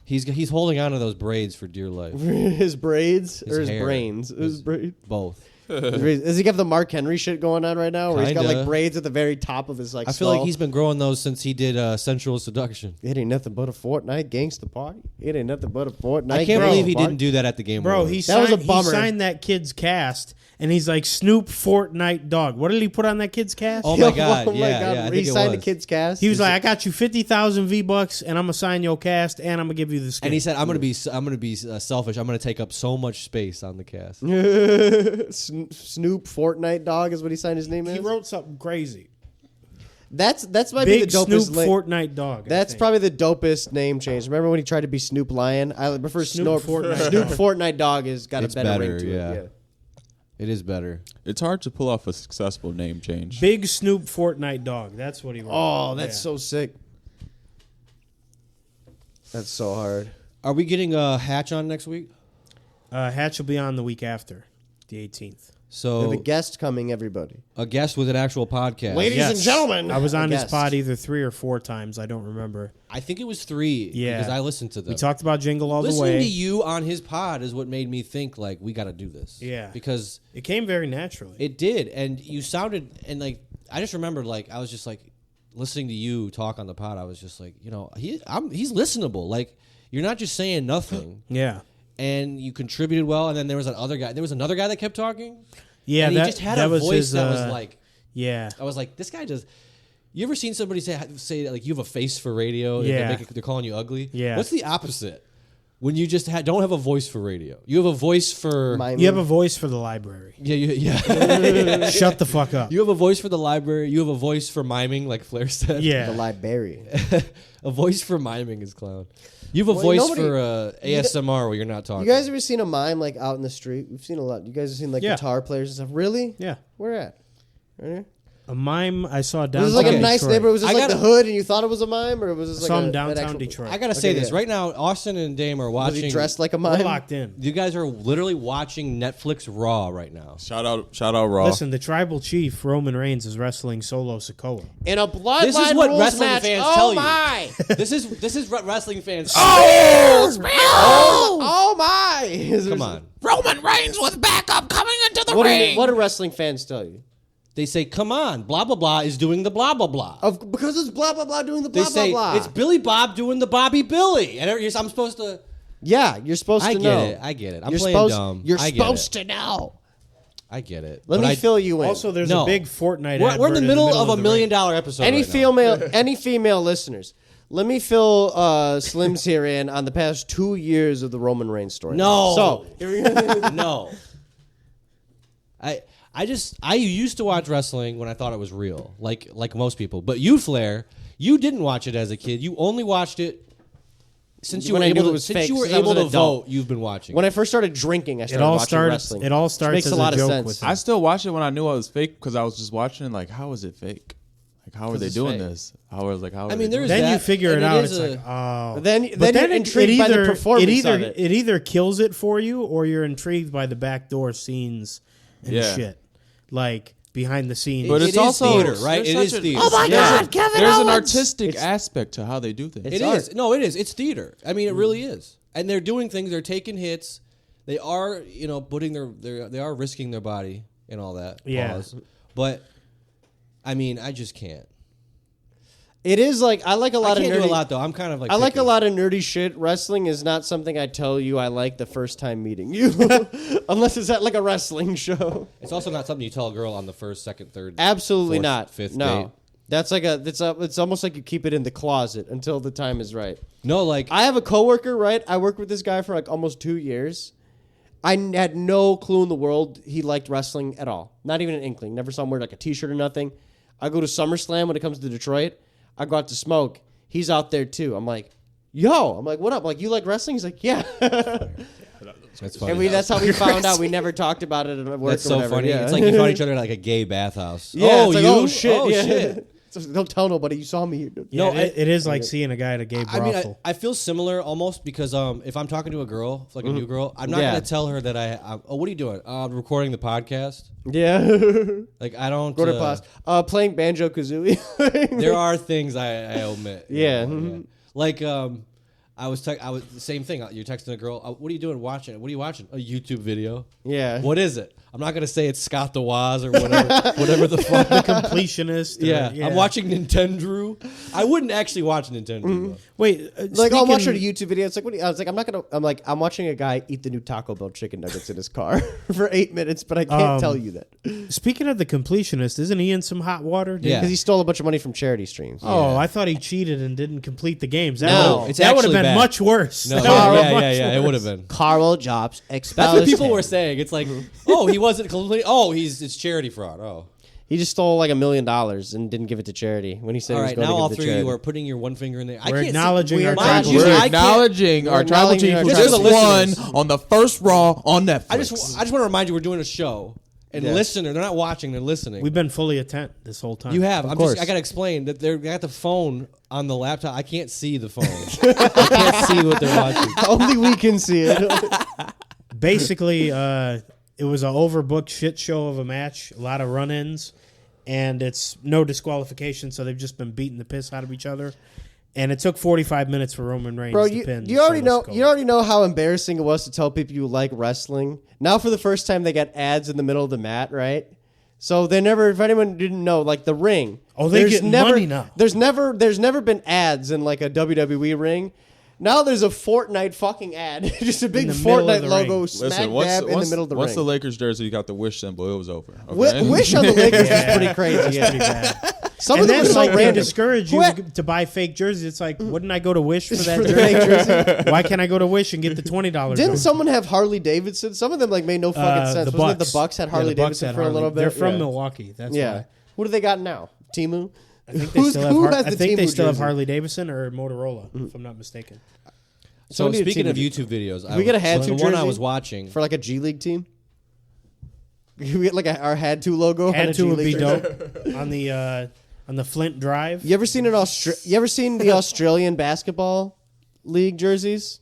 He's holding on to those braids for dear life. his braids His or his hair. brains. His braids. Both. Does he have the Mark Henry shit going on right now, where he's got Kinda. like braids at the very top of his like? I feel skull? like he's been growing those since he did Sensual Seduction. It ain't nothing but a Fortnite gangsta party. It ain't nothing but a Fortnite. I can't bro, believe he party. didn't do that at the Game Bro, Awards. That was a he bummer. signed that kid's cast, and he's like, Snoop Fortnite Dog. What did he put on that kid's cast? Oh my God! Oh my Yeah, God. yeah. I He think it signed the was. kid's cast. He was like, I got you 50,000 V-Bucks, and I'm going to sign your cast, and I'm going to give you the skin. And he said, "I'm gonna be selfish. I'm gonna take up so much space on the cast." Snoop Fortnite Dog is what he signed his name he as. wrote something crazy. That's might be the Big dopest. Snoop Fortnite Dog. I That's think. probably the dopest name change. Remember when he tried to be Snoop Lion? I prefer Snoop Fortnite Snoop Dog. Fortnite Dog has got It's a better better, ring to yeah. it. It is better. It's hard to pull off a successful name change. Big Snoop Fortnite Dog. That's what he wrote. Oh, that's Yeah. so sick. That's so hard. Are we getting a Hatch on next week? Hatch will be on the week after, the 18th. We So have a guest coming, everybody. a guest with an actual podcast. Ladies and gentlemen, I was a on his guest. pod either 3 or 4 times. I don't remember. I think it was 3. Yeah. because I listened to them. We talked about Jingle All the Listening Way. to you on his pod is what made me think like we got to do this. Yeah. because It came very naturally. it did, and you sounded, and like I just remembered, like I was just like listening to you talk on the pod, I was just like, he's listenable. Like, you're not just saying nothing. Yeah. And you contributed well. And then there was that other guy. There was another guy that kept talking. Yeah, and he just had a voice that was like, yeah. I was like, this guy just. You ever seen somebody say like you have a face for radio? Yeah. They're calling you ugly. Yeah. What's the opposite? When you just don't have a voice for radio, you have a voice for. You have a voice for the library. Yeah. Shut the fuck up. You have a voice for the library. You have a voice for miming, like Flair said. Yeah. The library. A voice for miming is clown. You have a voice for ASMR where you're not talking. You guys ever seen a mime like out in the street? We've seen a lot. You guys have seen like guitar players and stuff. Really? Yeah. Where at? Right here? A mime I saw downtown. Was it like a nice Detroit. neighborhood? Was this like the hood and you thought it was a mime, or was this like Saw an him downtown actual, Detroit. I gotta say this right now. Austin and Dame are Was he watching. dressed like a We're mime? locked in. You guys are literally watching Netflix Raw right now. Shout out, Raw. Listen, the tribal chief Roman Reigns is wrestling Solo Sikoa. In a bloodline This is what rules wrestling match. fans Oh tell my! you. This is what wrestling fans. Oh my! Come on. Roman Reigns with backup coming into the What ring. do wrestling fans tell you? They say, "Come on, blah blah blah is doing the blah blah blah." Because it's blah blah blah doing the They blah say blah blah. it's Billy Bob doing the Bobby Billy, and I'm supposed to. Yeah, you're supposed I to get know. it. I get it. I'm You're playing supposed, dumb. You're I get supposed it. to know. I get it. Let But me fill you in. Also, there's No. a big Fortnite We're advert in the middle of a the $1 million ring. episode. Any right now. any female listeners, let me fill Slim's here in on the past 2 years of the Roman Reigns story. No. So No. I used to watch wrestling when I thought it was real, like most people. But you, Flair, you didn't watch it as a kid. You only watched it since you When were I knew able it to, was since fake, you were since I was able an to adult. vote. You've been watching. when I first started drinking, I It started all watching starts. wrestling. It all Which starts makes as a lot of joke sense. with I still watched it when I knew I was fake because I was just watching. Like, how is it fake? Like, how are they it's doing fake. this? How are I mean, they there's doing Then that, you figure and it out. is It's a- like, oh. But then But you're intrigued by the performance of it. It either kills it for you, or you're intrigued by the backdoor scenes and Yeah. shit, like behind the scenes. But It it's is also theater, right? there's It is such a- theater. Oh my Yeah. God, Kevin There's an Owens. artistic aspect to how they do things. It's It is. art. No, it is. It's theater. I mean, it really is. And they're doing things. They're taking hits. They are, putting they are risking their body and all that. Yeah. Pause. But I mean, I just can't. It is like I like a lot I can't of nerdy. do a lot though. I'm kind of like I like a picky. lot of nerdy shit. Wrestling is not something I tell you I like the first time meeting you, unless it's at like a wrestling show. It's also not something you tell a girl on the first, second, third. Absolutely fourth, not. fifth no, date. that's like it's almost like you keep it in the closet until the time is right. No, like I have a coworker, right? I worked with this guy for like almost 2 years. I had no clue in the world he liked wrestling at all. Not even an inkling. Never saw him wear like a t-shirt or nothing. I go to SummerSlam when it comes to Detroit. I go out to smoke. He's out there too. I'm like, yo. I'm like, what up? Like, you like wrestling? He's like, yeah. that's funny. And that's how we found out. We never talked about it at work. That's or so whatever. funny. Yeah. It's like you found each other at like a gay bathhouse. Yeah, oh, it's like, you? oh shit. Oh, yeah. shit. So don't tell nobody you saw me here. Dude. Yeah, No, it is like seeing a guy at a gay I mean, brothel. I feel similar almost because if I'm talking to a girl, like a new girl, I'm not Yeah. going to tell her that oh, what are you doing? I'm recording the podcast. Yeah. Like, I don't. Go to class. Playing Banjo Kazooie. There are things I omit. Yeah. Yeah. Like, I was the same thing. You're texting a girl. What are you doing? Watching? What are you watching? A YouTube video. Yeah. What is it? I'm not gonna say it's Scott the Woz or whatever the fuck. Completionist. Yeah, I'm watching Nintendo. I wouldn't actually watch Nintendo. though. Wait, Like I'll watch a speaking- YouTube video. It's like, I was like, I'm watching a guy eat the new Taco Bell chicken nuggets in his car for 8 minutes, but I can't tell you that Speaking of the completionist, isn't he in some hot water? dude? Yeah. because he stole a bunch of money from charity streams. Oh, I thought he cheated and didn't complete the games. No, it's that would have actually been bad. much worse. No, That would've been yeah, much it would have worse. been. Carl Jobs That's what people were saying. It's like, oh, he wasn't complete. Oh, it's charity fraud. Oh, He just stole like $1 million and didn't give it to charity when he said all he was right. going Now to all give it to three of charity. you are putting your one finger in there. I We're can't see- acknowledging our Mind tribal you, chief. We're I can't- acknowledging our tribal acknowledging chief our who tribal just chief. won Listeners. on the first Raw on Netflix. I just want to remind you we're doing a show, and Yeah. listener, they're not watching, they're listening. We've been fully attent this whole time. You have. Of I course. got to explain that they got the phone on the laptop. I can't see the phone. I can't see what they're watching. Only we can see it. Basically, it was an overbooked shit show of a match, a lot of run-ins, and it's no disqualification, so they've just been beating the piss out of each other. And it took 45 minutes for Roman Reigns Bro, to pin. you already know Solo Sikoa. you already know how embarrassing it was to tell people you like wrestling. Now for the first time they got ads in the middle of the mat, right? So they never, if anyone didn't know, like the ring. Oh, they get money now. There's never been ads in like a WWE ring. Now there's a Fortnite fucking ad. Just a big Fortnite logo smack dab in the middle of the ring. Once the Lakers jersey got the wish symbol, it was over. Okay? Wish on the Lakers is pretty crazy. Pretty bad. Some And of them then are so like they random. discourage you to buy fake jerseys. It's like, wouldn't I go to Wish for that jersey? Why can't I go to Wish and get the $20? Didn't someone have Harley Davidson? Some of them like made no fucking sense. Wasn't it the Bucks had Harley Davidson for a little bit? They're from Milwaukee. That's why. What do they got now? TEEMU? I think they still have, I think they still have jersey? Harley Davidson or Motorola, if I'm not mistaken. So need a speaking team of jersey. YouTube videos, we get a had to the one I jersey was watching for like a G League team. Can we get like our had to logo? Had to would be jersey? dope on the Flint Drive. You ever seen You ever seen the Australian basketball league jerseys?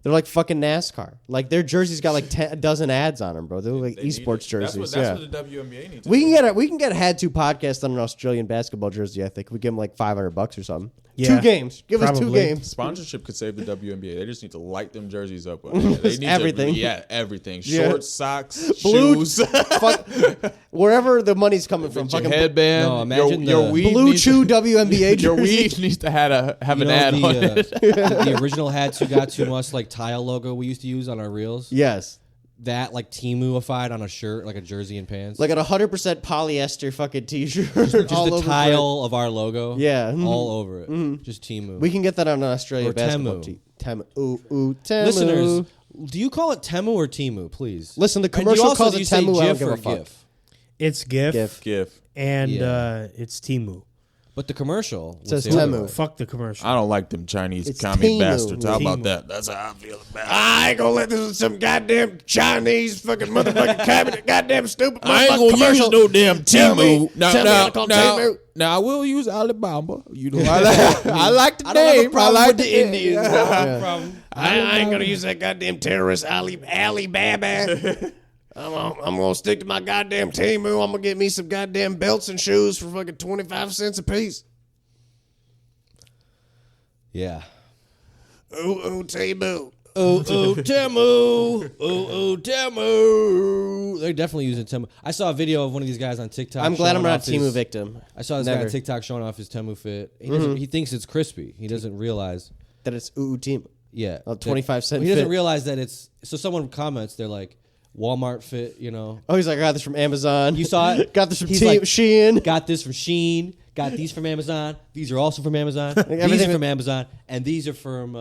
They're like fucking NASCAR. Like their jerseys got like a dozen ads on them, bro. They're like esports jerseys. That's what the WNBA needs. We can get a had to podcast on an Australian basketball jersey. I think we give them like $500 or something. Yeah, 2 games. Give us 2 probably. games. Sponsorship could save the WNBA. They just need to light them jerseys up. They need everything. Everything. Yeah. Shorts, socks, Blue, shoes. fuck, wherever the money's coming from. Your Fucking headband. No, imagine your the- weed Blue needs Chew WNBA jersey. Your weed needs to have you an know, ad on it. the original Had To Got Too Much like tile logo we used to use on our reels. Yes. That like TEMU-ified on a shirt, like a jersey and pants. Like a 100% polyester fucking t-shirt. just all a over tile of our logo. Yeah. all over it. Just TEMU. We can get that on an Australian Or basketball TEMU. team. TEMU. Ooh, TEMU. Listeners, do you call it TEMU or TEMU, please? Listen, the And do you commercial also- calls do it you say TEMU. I don't GIF give or a fuck. GIF? It's GIF, GIF. and Yeah. it's TEEMU. But the commercial would Says say TEMU. otherwise. Fuck the commercial. I don't like them Chinese It's commie TEEMU. bastards. How about TEEMU. that? That's how I feel about it. I ain't gonna let this some goddamn Chinese fucking motherfucking cabinet, goddamn stupid I ain't motherfucking gonna commercial. use no damn Tell me- TEEMU. Now, tell me how to call TEEMU. now I will use Alabama. You know, I like the I don't have a name. I problem like with the Indians. Yeah. I ain't gonna use that goddamn terrorist Alibaba. I'm gonna stick to my goddamn TEEMU. I'm gonna get me some goddamn belts and shoes for fucking 25 cents a piece. Yeah. Ooh, TEEMU. TEMU. TEMU. They're definitely using TEMU. I saw a video of one of these guys on TikTok. I'm glad I'm showing not off a TEEMU his- victim. I saw this guy Never. on TikTok showing off his TEMU fit. He doesn't. He thinks it's crispy. He doesn't realize. That it's TEEMU. Yeah, A 25 cent He doesn't fit. realize that it's. So someone comments, they're like, Walmart fit. You know, Oh, he's like, I got this from Amazon. you saw it. Got this from He's like, Shein. Got this from Shein. Got these from Amazon. These are also from Amazon. These everything- are from Amazon, and these are from.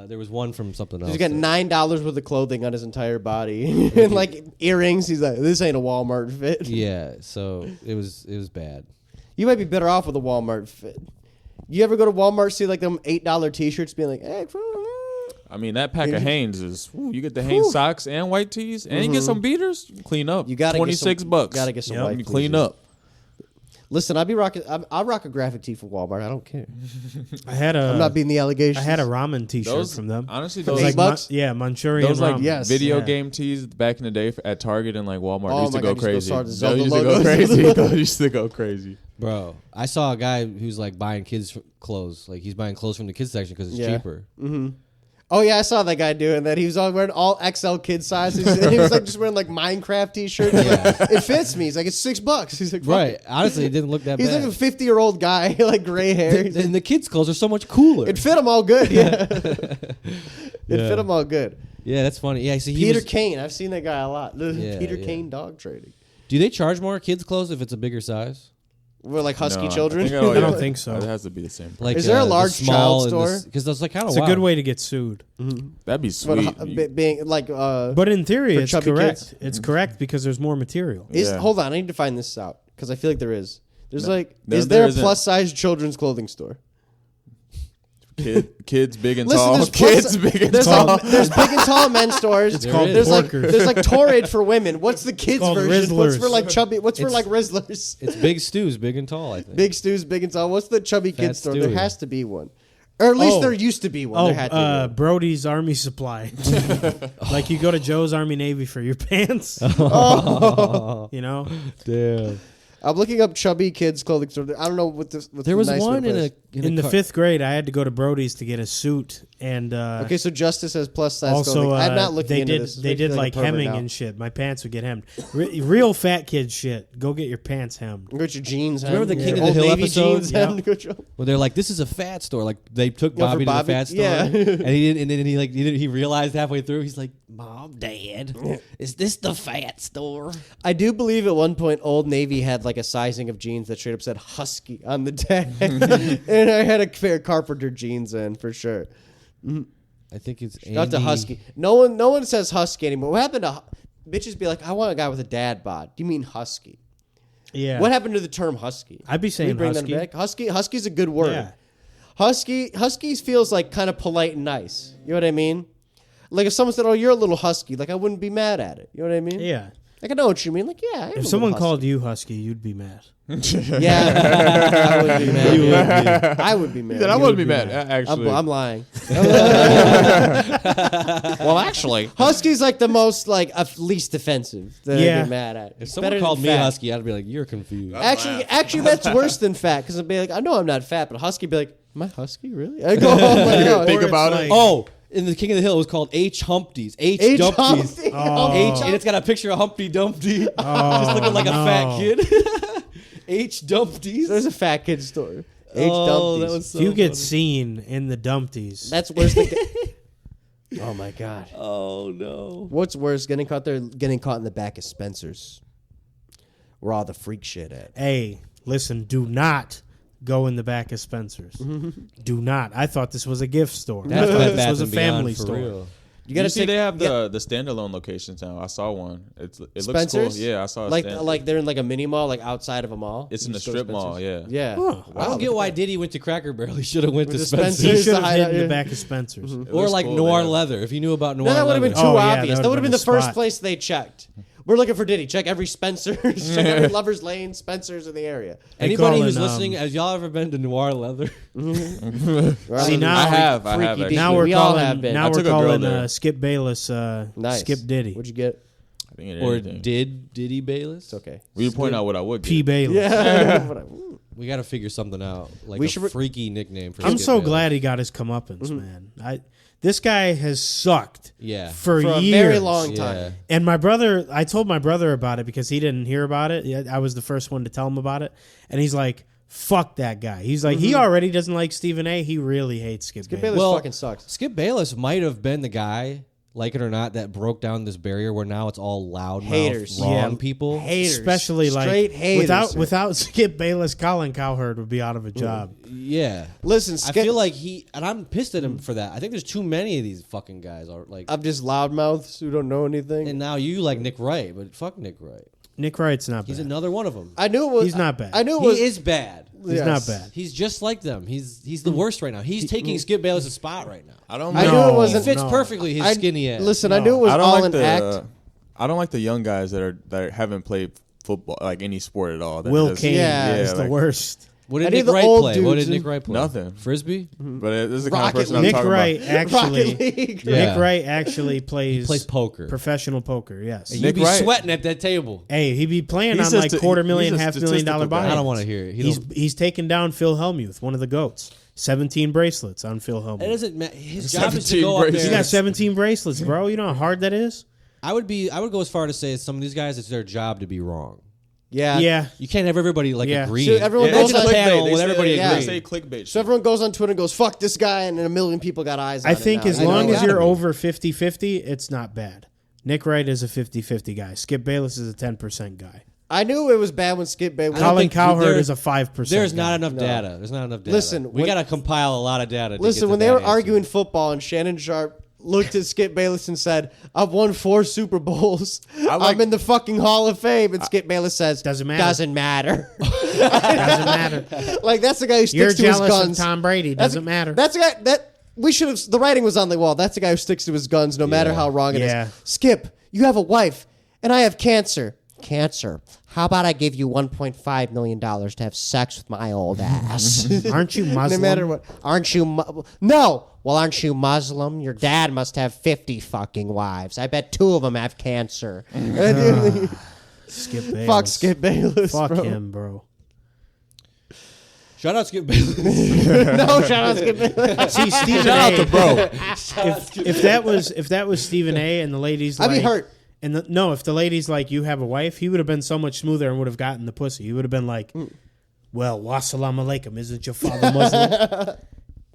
There was one from something else. He's got $9 worth of clothing on his entire body and like earrings. He's like, this ain't a Walmart fit. Yeah, so it was bad. You might be better off with a Walmart fit. You ever go to Walmart, see like them $8 t-shirts being like, hey, I mean, that pack of Hanes is, you get the Hanes socks and white tees, and you get some beaters, you clean up. You gotta get $26. some- gotta get some Yep. white You clean fleeces. up. Listen, I'll rock a graphic tee for Walmart. I don't care. I had I'm not beating the allegations. I had a ramen T-shirt Those, from them. honestly, For those $8 Like bucks? Manchurian Those like ramen. yes. video Yeah. game tees back in the day at Target and like Walmart Oh used my to go God, used to crazy. go hard. The Those Zelda used to go logos. crazy. Those used to go crazy. Bro, I saw a guy who's like buying kids clothes. Like he's buying clothes from the kids section because it's Yeah. cheaper. Oh yeah, I saw that guy doing that. He was all wearing all XL kid sizes, and he was like just wearing like Minecraft t-shirts. He's like, it fits me. He's like, it's $6. He's like, fuck Right. it. Honestly, it didn't look that He's bad. like a 50-year-old guy, like gray hair. And the kids' clothes are so much cooler. It fit him all good. Yeah, it fit him all good. Yeah, that's funny. Yeah, see, Peter Kane, I've seen that guy a lot. Yeah, Peter yeah. Kane dog trading. Do they charge more kids' clothes if it's a bigger size? We're like husky No, children. I don't think so. It has to be the same. Like, Is there a large child store? Because that's like kind of It's a good way to get sued. That'd be But sweet. being like, But in theory, For it's chubby correct. kids? It's correct because there's more material. is Yeah. hold on, I need to find this out because I feel like there is. There's like, No, is there a isn't. plus size children's clothing store? Kids big and Listen, tall. there's plus- Kids big and There's tall. like, there's big and tall men's stores. It's There called is. There's like Porkers. Torrid for women. What's the kids called version? What's Rizzlers. for like chubby? What's for It's- like Rizzlers? It's Big Stu's, big and tall, I think. Big Stu's, big and tall. What's the chubby Fat kids store? There Stewie. has to be one, or at least Oh. there used to be one. Oh, There had to be one. Brody's Army Supply. Like you go to Joe's Army Navy for your pants. You know? Damn. I'm looking up chubby kids clothing store. I don't know what this. What's There was the nice one way to in put In the 5th grade, I had to go to Brody's to get a suit, and Okay, so Justice has plus size also clothing. I'm not looking they into did this. they did like hemming and shit. My pants would get hemmed. Real fat kid shit. Go get your pants hemmed. Get your jeans. Remember the King of the Old Hill Navy episodes? jeans hemmed. Well, they're like, this is a fat store. Like they took Yeah, for Bobby to the Bobby? fat store, Yeah. and he didn't. And then he realized halfway through, he's like, Mom, Dad, is this the fat store? I do believe at one point Old Navy had like a sizing of jeans that straight up said Husky on the tag, and I had a pair of Carpenter jeans in for sure. I think it's Not the Andy- Husky. No one says Husky anymore. What happened to bitches? Be like, I want a guy with a dad bod. Do you mean Husky? Yeah. What happened to the term Husky? I'd be Can we saying bring husky. that back? Husky's a good word. Yeah. Huskies feels like kind of polite and nice. You know what I mean? Like if someone said, "Oh, you're a little husky," like I wouldn't be mad at it. You know what I mean? Yeah. Like I know what you mean. Like yeah. If someone called you husky, you'd be mad. yeah, I would be mad. I would be mad. I wouldn't be mad. Actually, I'm lying. Well, actually, Husky's like the most like least offensive that I Yeah. get mad at. If someone Better called than me fat. husky, I'd be like, you're confused. Actually, that's worse than fat because I'd be like, I know I'm not fat, but Husky be like, am I husky really? I go, oh my god. think Or it's about like- it. Oh, in the King of the Hill, it was called H. Humpties. H. H. Dumpties. Humpty. H, and it's got a picture of Humpty Dumpty, just looking like a fat kid. H. Dumpties. There's a fat kid store. H. Oh, Dumpties. that was so If you get funny. seen in the Dumpties, That's worse than. Oh my god. Oh no. What's worse, getting caught in the back of Spencer's, where all the freak shit at. hey, listen, do not go in the back of Spencer's. Do not. I thought this was a gift store. I That's thought Bed this Bath was a and Beyond family for store. real. You gotta see take, they have the standalone locations now. I saw one. It looks cool. Spencer's? Yeah, I saw a like they're in like a mini mall, like outside of a mall. It's You in the just go to strip mall. Spencer's. Yeah. Yeah. Huh. I don't get why Diddy went to Cracker Barrel. He should have went to to Spencer's. He Spencer's. should have Hide hid out, in the yeah. back of Spencer's. It Or looks like cool, Noir yeah. Leather. If you knew about Noir No, that would have Leather. been too Oh, yeah, obvious. that That would have been the the first spot. place they checked. We're looking for Diddy. Check every Spencer's. Check every Lover's Lane, Spencer's in the area. Anybody call who's it, listening, has y'all ever been to Noir Leather? See, now I have Freaky actually. deaky. Now we're We all calling. have been. Now I we're took a girl calling there. Skip Bayless. Nice. Skip Diddy. What'd you get? I think it Or anything. did Diddy Bayless? It's okay. We would point out what I would P get. Bayless. Yeah. We got to figure something out. Like We a should- freaky nickname for I'm Skip so Bayless. glad he got his comeuppance, man. This guy has sucked Yeah. for For a years. very long time. Yeah. And my brother, I told my brother about it because he didn't hear about it. Yeah, I was the first one to tell him about it. And he's like, fuck that guy. He's like, he already doesn't like Stephen A. He really hates Skip Skip Bayless. Bayless Well, fucking sucks. Skip Bayless might have been the guy, like it or not, that broke down this barrier where now it's all loud Haters. wrong Yeah. people. Haters. Especially Straight like haters. without Skip Bayless, Colin Cowherd would be out of a job. Yeah. Listen, I feel like and I'm pissed at him for that. I think there's too many of these fucking guys. Are like, I'm just loudmouths who don't know anything. and now you like Nick Wright, but fuck Nick Wright. Nick Wright's not He's bad. another one of them. I knew it was. He's not bad. I knew it He was. is bad. He's yes. not bad. He's just like them. He's the worst right now. He's taking Skip Bayless' spot right now. I don't. I like- knew it No. wasn't. He fits no. perfectly his I- skinny ass. Listen, I knew it was I don't all like an the. act. I don't like the young guys that haven't played football, like any sport at all. That Will just- Kane Yeah, is the like, worst. What I did need Nick the Wright old play? What dudes did in- Nick Wright play? Nothing. Frisbee. But this is the kind of Rocket person I'm Nick talking Wright about. actually. Rocket League. Yeah. Nick Wright actually plays Plays poker. professional poker. Yes. You'd Nick be Wright- sweating at that table. Hey, he'd be playing He's on just like a- $250,000, he's a $500,000 statistical guy. buy-ins. I don't want to hear it. He's taken down Phil Hellmuth, one of the goats. 17 bracelets on Phil It Hellmuth. doesn't matter. His job is to 17 go up bracelets. He there. got 17 bracelets, bro. You know how hard that is? I would go as far to say some of these guys, it's their job to be wrong. Yeah. Yeah. You can't have everybody like Yeah. agreeing. So everyone Yeah, goes Imagine on a panel They with say- everybody yeah. They agreeing. say clickbait. So everyone goes on Twitter and goes, "Fuck this guy," and then a million people got eyes on I it think now. as I know. long as gotta you're be. over 50-50, it's not bad. Nick Wright is a 50-50 guy. Skip Bayless is a 10% guy. I knew it was bad when Skip Bayless. don't Colin think Cowherd there- is a 5% There's guy. not enough data. There's not enough data. Listen, we when- got to compile a lot of data. To Listen, get to when they that were answer. arguing football and Shannon Sharp looked at Skip Bayless and said, "I've won 4 Super Bowls. I'm in the fucking Hall of Fame." And Skip Bayless says, Doesn't matter. Doesn't matter." Doesn't matter. Like that's the guy who sticks You're to his jealous guns. of Tom Brady. That's Doesn't matter. That's a guy that we should have. The writing was on the wall. That's the guy who sticks to his guns, no matter how wrong it is. Yeah. Skip, you have a wife, and I have cancer. Cancer. How about I give you $1.5 million to have sex with my old ass? Aren't you No Muslim? matter what. Aren't you? No. Well, aren't you Muslim? Your dad must have 50 fucking wives. I bet 2 of them have cancer. Skip Bayless. Fuck Skip Bayless, Fuck bro. him, bro. Shout out Skip Bayless. No, shout out Skip Bayless. See, Stephen Shout A. out to bro. If that was Stephen A. and the ladies, I'd be like, hurt. And if the lady's like, you have a wife, he would have been so much smoother and would have gotten the pussy. He would have been like, well, wassalamu alaikum, isn't your father Muslim?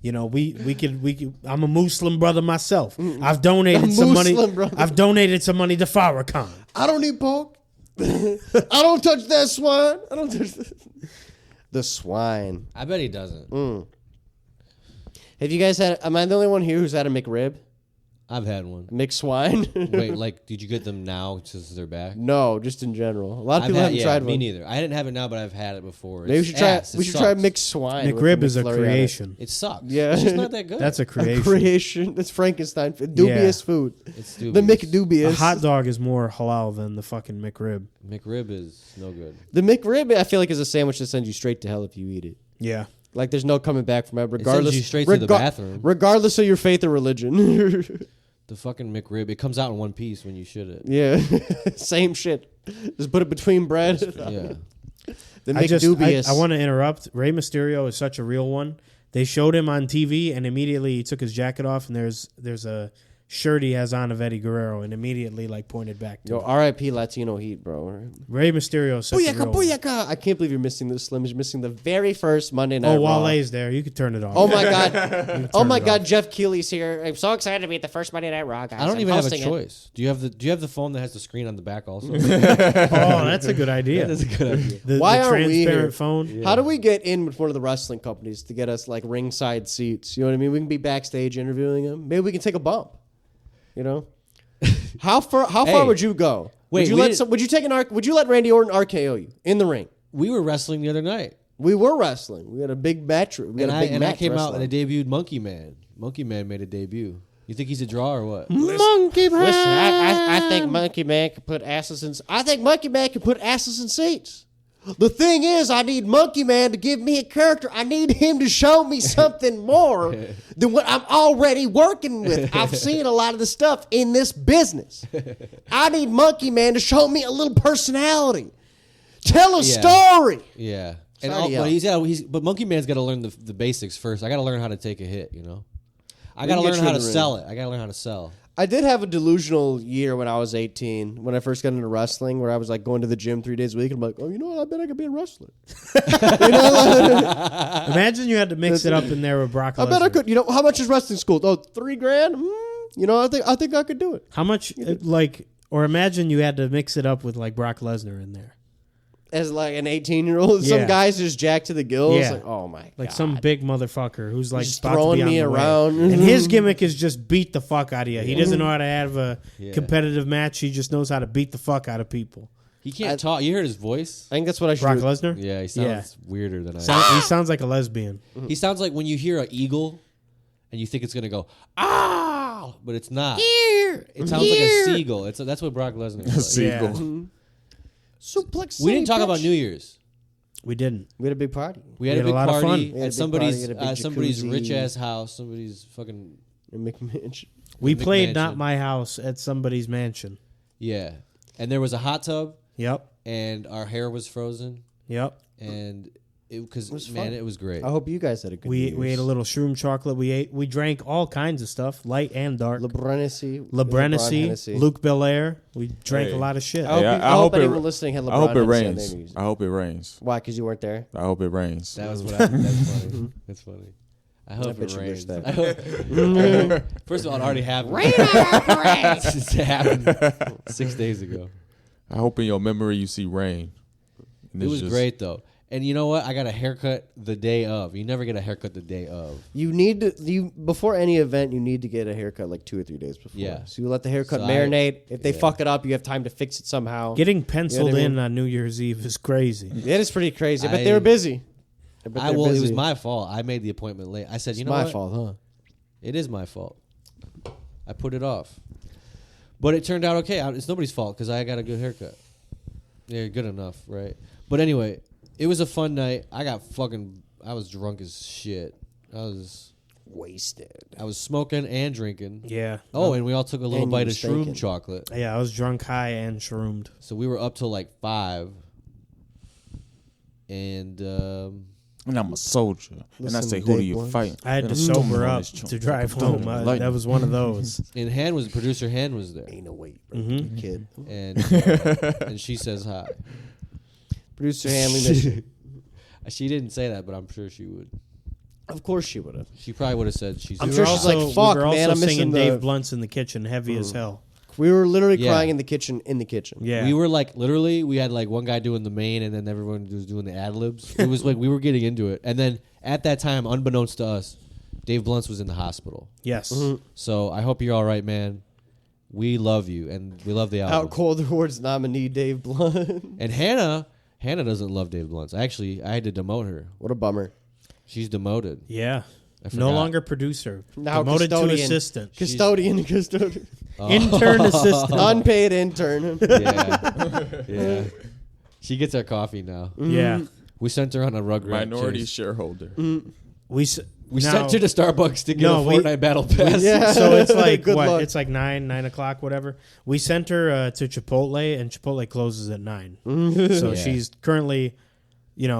You know, we could. I'm a Muslim brother myself. I've donated some money. Brother. I've donated some money to Farrakhan. I don't eat pork. I don't touch that swine. I don't touch the swine. I bet he doesn't. Have you guys had? Am I the only one here who's had a McRib? I've had one. McSwine? Wait, like, did you get them now since they're back? No, just in general. A lot of people haven't tried me one. neither. I didn't have it now, but I've had it before. Maybe we should try. We should try McSwine. McRib is a creation. It sucks. Yeah. It's just not that good. That's a A creation. creation. It's Frankenstein. Dubious food. It's The dubious. McDubious. A hot dog is more halal than the fucking McRib. McRib is no good. The McRib, I feel like, is a sandwich that sends you straight to hell if you eat it. Yeah. Like, there's no coming back from it, It regardless. sends you straight to the bathroom. Regardless of your faith or religion. The fucking McRib, it comes out in one piece when you shit it. Yeah. Same shit. Just put it between bread. Yeah. The McDubious. I want to interrupt. Rey Mysterio is such a real one. They showed him on TV, and immediately he took his jacket off, and there's a shirt he has on of Eddie Guerrero, and immediately like pointed back to Yo, him. R.I.P. Latino Heat, bro. Rey Mysterio is such a Booyaka, real one. booyaka. I can't believe you're missing this, Slim. You're missing the very first Monday Night Oh, Raw. Wale's there. You could turn it off. Oh, my God. Oh, my it God. off. Jeff Keighley's here. I'm so excited to be at the first Monday Night Raw, guys. I don't I'm even have a hosting it. choice. Do you have the phone that has the screen on the back also? Oh, that's a good idea. That's a good idea. The Why aren't we transparent here? phone. How do we get in with one of the wrestling companies to get us, like, ringside seats? You know what I mean? We can be backstage interviewing them. Maybe we can take a bump. You know? How far Hey. would you go? Wait, would you let Randy Orton RKO you in the ring? We were wrestling the other night. We were wrestling. We had a big match. We had And a big I match came out wrestling. and I debuted Monkey Man. Monkey Man made a debut. You think he's a draw or what? Monkey Man. Listen, I think Monkey Man can put asses in. I think Monkey Man can put asses in seats. The thing is, I need Monkey Man to give me a character. I need him to show me something more than what I'm already working with. I've seen a lot of the stuff in this business. I need Monkey Man to show me a little personality. Tell a story. Yeah. Sorry, But Monkey Man's got to learn the basics first. I got to learn how to take a hit, you know? I got to can get learn you how in to the ring. sell it. I got to learn how to sell. I did have a delusional year when I was 18, when I first got into wrestling, where I was like going to the gym 3 days a week. And I'm like, oh, you know what? I bet I could be a wrestler. Imagine you had to mix it up in there with Brock Lesnar. I bet I could. You know, how much is wrestling school? Oh, $3,000? You know, I think I could do it. How much, or imagine you had to mix it up with like Brock Lesnar in there. As like an 18-year-old, Yeah. some guys just jacked to the gills. Yeah. Like, oh my Like god, some big motherfucker who's like Just about to throwing be on me the way. around. And his gimmick is just beat the fuck out of you. He doesn't know how to have a Yeah. competitive match. He just knows how to beat the fuck out of people. He can't talk. You heard his voice? I think that's what I should Brock do. Lesnar? Yeah, he sounds weirder than I He sounds like a lesbian. He sounds like when you hear an eagle and you think it's going to go, ah, but it's not. It sounds like a seagull. That's what Brock Lesnar is like. Seagull. Suplex. We didn't talk bitch. about New Year's. We didn't. We had a big party. We had a had a big lot of party fun. We had a at big somebody's party, had a big somebody's jacuzzi. rich ass house. Somebody's fucking In McMansion. We McMansion. played Not My House at somebody's mansion. yeah. And there was a hot tub, Yep. and our hair was frozen, Yep. and was man, fun. it was great. I hope you guys had a good. We New ate Year's. a little shroom chocolate. We drank all kinds of stuff, light and dark. LeBron LeBrenacy, Luke Belair. We drank Hey. a lot of shit. I hope, Hey, you, I I hope hope it- anyone listening had LeBron. I hope it Hennessy on their rains. music. I hope it rains. Why? Because you weren't there. I hope it rains. That was what I. That's funny. That's funny. I hope bet it you wish rains. that. I hope, first of all, it already happened. It happened 6 days ago. I hope in your memory you see rain. And It it's was just- great though. And you know what? I got a haircut the day of. You never get a haircut the day of. You need to before any event. You need to get a haircut like 2 or 3 days before. Yeah. So you let the haircut So marinate. If they yeah. fuck it up, you have time to fix it somehow. Getting penciled You know what I mean? in on New Year's Eve is crazy. It is pretty crazy, but I- they were busy. I bet they were It busy. was my fault. I made the appointment late. I said, It's you know my what? fault, huh? It is my fault. I put it off. But it turned out okay. It's nobody's fault because I got a good haircut. Yeah, good enough, right? But anyway, it was a fun night. I was drunk as shit. I was smoking and drinking. Yeah. Oh, and we all took a little And bite you of were shroom stinking. chocolate. Yeah, I was drunk, high, and shroomed. So we were up till like 5. And And I'm a soldier. And I Listen, say, who do Dave you Blunt. fight? I had Then to I'm sober on up this chunk. to drive home. That was one of those. And producer Han was there, Ain't no way, you kid. and she says hi. Producer Hanley, miss you. She didn't say that, but I'm sure she would. Of course she would have. She probably would have said she's. I'm We sure were she's like, also- "Fuck, we were man, also I'm missing singing the-" Dave Blunt's in the kitchen, heavy as hell. We were literally Yeah. crying in the kitchen. Yeah. We were like literally, we had like one guy doing the main, and then everyone was doing the ad libs. It was like we were getting into it, and then at that time, unbeknownst to us, Dave Blunt's was in the hospital. Yes. So I hope you're all right, man. We love you, and we love the album. Out Cold Awards nominee Dave Blunt. And Hannah doesn't love Dave Blunt's. Actually, I had to demote her. What a bummer. She's demoted. Yeah. I No forgot. longer producer. Now Demoted to custodian. assistant. Custodian. Intern assistant. Unpaid intern. Yeah. She gets our coffee now. Yeah. We sent her on a Rugrat Minority chase. shareholder. We Sent her to Starbucks to get No, a we- Fortnite battle pass. Yeah. So it's like Good what? luck. It's like 9 o'clock, whatever. We sent her to Chipotle, and Chipotle closes at 9. So Yeah. she's currently,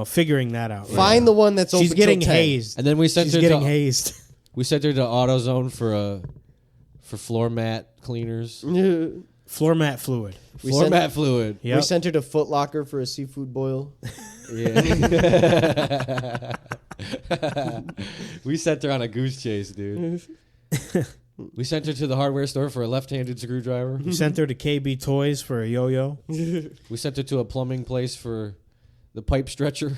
figuring that out. right Find now. the one that's open She's getting till 10. hazed. And then we sent She's her getting to hazed. we sent her to AutoZone for floor mat cleaners. Floor mat fluid. Floor mat fluid. Yep. We sent her to Foot Locker for a seafood boil. Yeah. We sent her on a goose chase, dude. We sent her to the hardware store for a left-handed screwdriver. We sent her to KB Toys for a yo-yo. We sent her to a plumbing place for the pipe stretcher.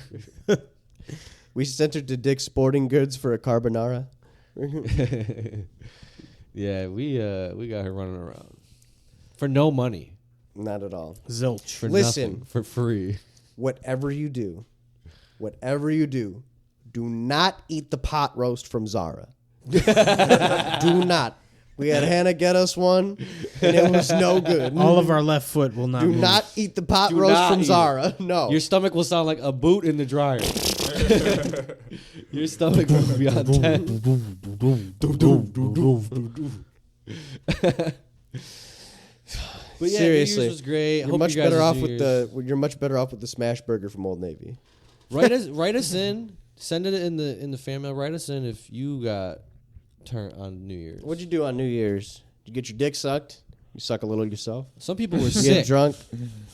We sent her to Dick's Sporting Goods for a carbonara. Yeah, we got her running around for no money. Not at all. Zilch. For Listen. nothing, for free. Whatever you do, do not eat the pot roast from Zara. Do not. We had Hannah get us one, and it was no good. All of our left foot will not Do move. not eat the pot Do roast not from eat it. Zara. No. Your stomach will sound like a boot in the dryer. Your stomach will be on 10. But yeah, Seriously, New Year's was great. You're Hope much you guys' better off New with Year's- the. You're much better off with the smash burger from Old Navy. write us in. Send it in the fan mail. Write us in if you got turned on New Year's. What'd you do on New Year's? Did you get your dick sucked? You suck a little yourself. Some people were You get sick. drunk.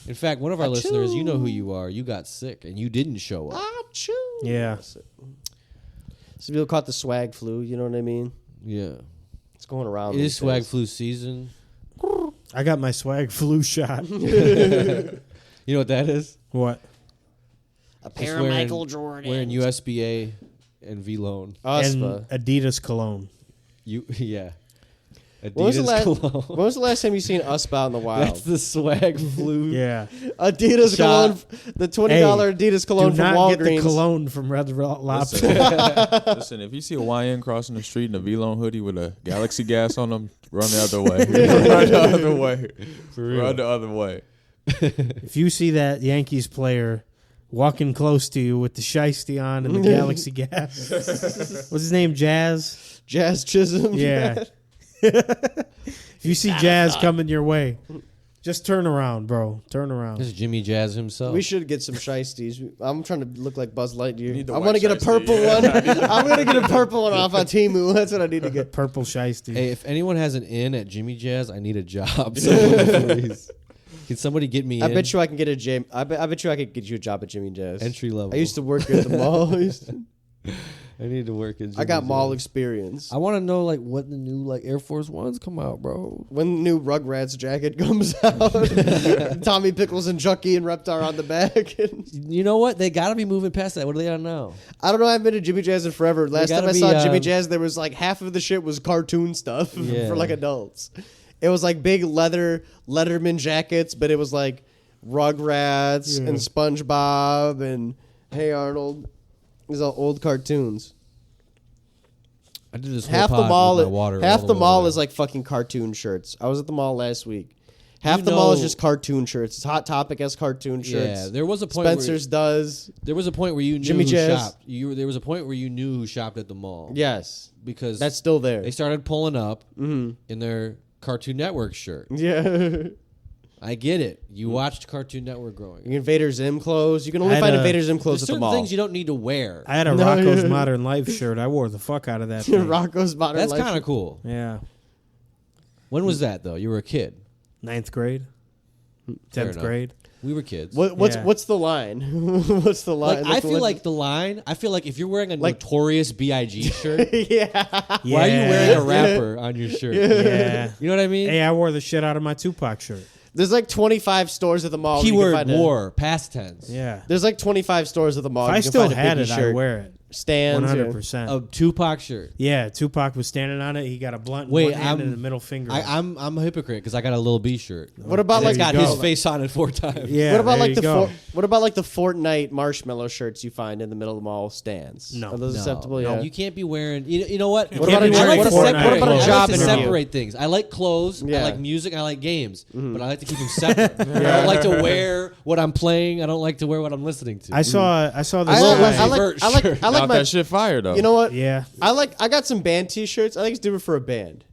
In fact, one of our listeners, you know who you are. You got sick and you didn't show up. Achoo. Yeah. Some people caught the swag flu. You know what I mean? Yeah, It's going around. it these is swag days. flu season. I got my swag flu shot. You know what that is? What? A Just pair of Michael Jordan. Wearing USBA and V loan. USPA. And Adidas cologne. Yeah. Adidas When was, the last, cologne. when was the last time you seen Us out in the wild? That's the swag flu. Yeah. Adidas Shot. cologne, the $20 Adidas cologne Do from not get the Walgreens. cologne from Red Lobster. Listen, if you see a YN crossing the street in a V-Lone hoodie with a Galaxy gas on them, run the other way. Run the other way. Run the other way. If you see that Yankees player walking close to you with the shiesty on and the Galaxy gas, what's his name? Jazz? Jazz Chisholm. Yeah. If you see Jazz coming your way, just turn around, bro. Turn around. This is Jimmy Jazz himself. We should get some shiesties. I'm trying to look like Buzz Lightyear. need the I white want to get a shiesty. purple one. I'm going to get a purple one off on TEEMU. That's what I need to get. Purple shiesty. Hey, if anyone has an in at Jimmy Jazz, I need a job. Someone, please. Can somebody get me I in? bet you I can get a Jim. I bet you I could get you a job at Jimmy Jazz. Entry level. I used to work at the mall. I need to work at Jimmy I got Jazz. mall experience. I want to know like what the new like Air Force Ones come out, bro. When the new Rugrats jacket comes out, Tommy Pickles and Chucky and Reptar on the back. You know what? They got to be moving past that. What are they on now? I don't know. I haven't been to Jimmy Jazz in forever. Last time gotta I be, saw Jimmy Jazz, there was like half of the shit was cartoon stuff Yeah. for like adults. It was like big Letterman jackets, but it was like Rugrats and SpongeBob and Hey Arnold. These are old cartoons. I did this Half whole the pod mall, with my water half all the way mall around. is like fucking cartoon shirts. I was at the mall last week. Half You the mall is know- just cartoon shirts. It's Hot Topic has cartoon shirts. Yeah, there was a point. Spencer's does. There was a point where you knew Jimmy who Jazz. shopped. There was a point where you knew who shopped at the mall. Yes, because that's still there. they started pulling up in their Cartoon Network shirt. Yeah. I get it. You watched Cartoon Network growing. Your Invader Zim clothes. You can only I had find a- Invader Zim There's clothes at the certain mall. things you don't need to wear. I had a Rocco's Modern Life shirt. I wore the fuck out of that thing. Rocco's Modern That's Life. kind of cool. Yeah. When was that though? You were a kid. 9th grade. Fair 10th enough. grade. We were kids. What's Yeah. what's the line? What's the line? Like, I What's the feel line? like the line. I feel like if you're wearing a Like- Notorious B.I.G. shirt, yeah. why are you wearing a rapper on your shirt? Yeah. You know what I mean? Hey, I wore the shit out of my Tupac shirt. There's like 25 stores at the mall. where you can Keyword find a- war, past tense. Yeah. There's like 25 stores at the mall. If you I can still find a had Biggie it, I'd shirt. wear it. Stands. 100%. A Tupac shirt. Yeah, Tupac was standing on it. He got a blunt in Wait, one hand I'm- and the middle finger. I'm a hypocrite because I got a Lil B shirt. What about There like you Got go. his face on it 4 times. yeah, what about there like you the go. what about like the Fortnite marshmallow shirts you find in the middle of the mall stands? No. Are those No, acceptable? no, Yeah. you can't be wearing. You know what? What about a be job? wearing What Fortnite about a clothes. job I like to interview? separate things. I like clothes. Yeah. I like music. I like games. But I like to keep them separate. I don't like to wear what I'm playing. I don't like to wear what I'm listening to. I saw this I guy. like that shit fire though. You know what? Yeah. I got some band T-shirts. I think it's different for a band.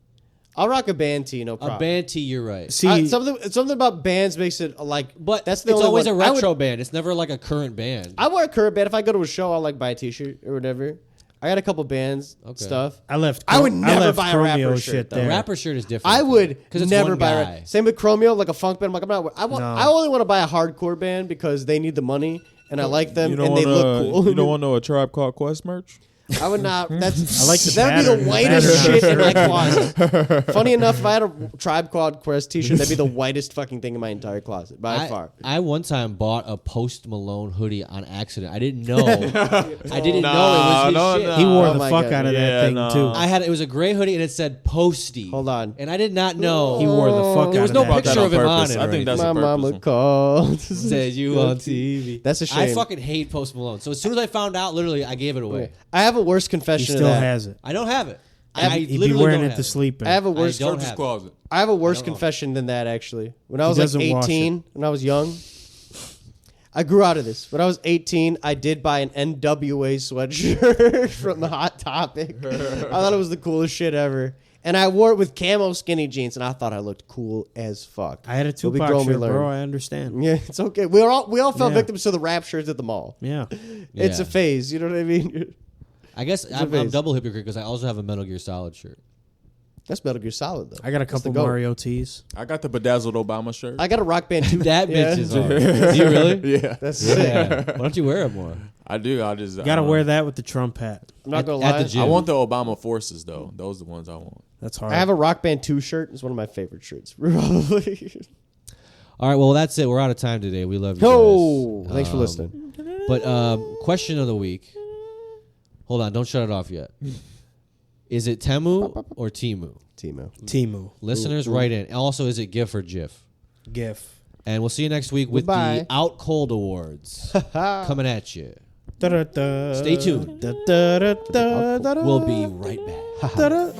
I'll rock a band tee, no problem. a band tee. You're right. See, Something about bands makes it like. But that's the it's only always one. a retro band. It's never like a current band. I wear a current band. If I go to a show, I'll like buy a T-shirt or whatever. I got a couple bands stuff. I left. I would never left buy a rapper Chromeo shirt, shit though. The there. rapper shirt is different. I would because it's never one buy. guy. Same with Chromeo, like a funk band. I'm like, I'm not. I only want to buy a hardcore band because they need the money and I like them and they look cool. You don't want no A Tribe Called Quest merch? I would not. That's I like the that'd be pattern. the The whitest pattern. shit in my closet. Funny enough, if I had a Tribe Called Quest T-shirt, that'd be the whitest fucking thing in my entire closet by far. I one time bought a Post Malone hoodie on accident. I didn't know. I didn't know it was his shit. He wore Oh the my fuck God. out of Yeah, that thing no. too. It was a gray hoodie and it said Posty. Hold on. And I did not know. He wore the fuck There out was of no that. Brought that picture on of him on purpose. it. I or think that's anything. My a purpose mama one. called. Says you on TV. That's a shame. I fucking hate Post Malone. So as soon as I found out, literally, I gave it away. I have a worse He confession. still of that. has it. I don't have it. He'd be literally wearing don't it have to sleep in. I have a worse. don't Search his have it. closet. I have a worse confession than that actually. When I was doesn't like wash 18, when I was young, I grew out of this. When I was 18, I did buy an NWA sweatshirt from the Hot Topic. I thought it was the coolest shit ever. And I wore it with camo skinny jeans, and I thought I looked cool as fuck. I had a But we Tupac grown, we shirt, bro. learn. I understand. Yeah, it's okay. We all fell Yeah. victims to the rap shirts at the mall. Yeah. It's Yeah. a phase. You know what I mean? I guess I'm phase. double hypocrite because I also have a Metal Gear Solid shirt. That's Metal Gear Solid though. I got a That's couple the goat. Mario tees. I got the bedazzled Obama shirt. I got a Rock Band. That Yeah. bitch is hard. Do you really? yeah, That's sick. Yeah. Why don't you wear it more? I do. I just Gotta wear that with the Trump hat. I'm not gonna At lie. the gym. I want the Obama forces though. Those are the ones I want. That's hard. I have a Rock Band 2 shirt. It's one of my favorite shirts. Probably. All right, well, that's it. We're out of time today. We love you Oh, guys. thanks for listening. But question of the week. Hold on, don't shut it off yet. Is it TEMU or TEEMU? TEMU. TEEMU. Listeners, write in. Also, is it GIF or GIF? GIF. And we'll see you next week with Goodbye. the Out Cold Awards coming at you. Da-da-da. Stay tuned. Da-da-da-da-da-da. We'll be right back. Da-da.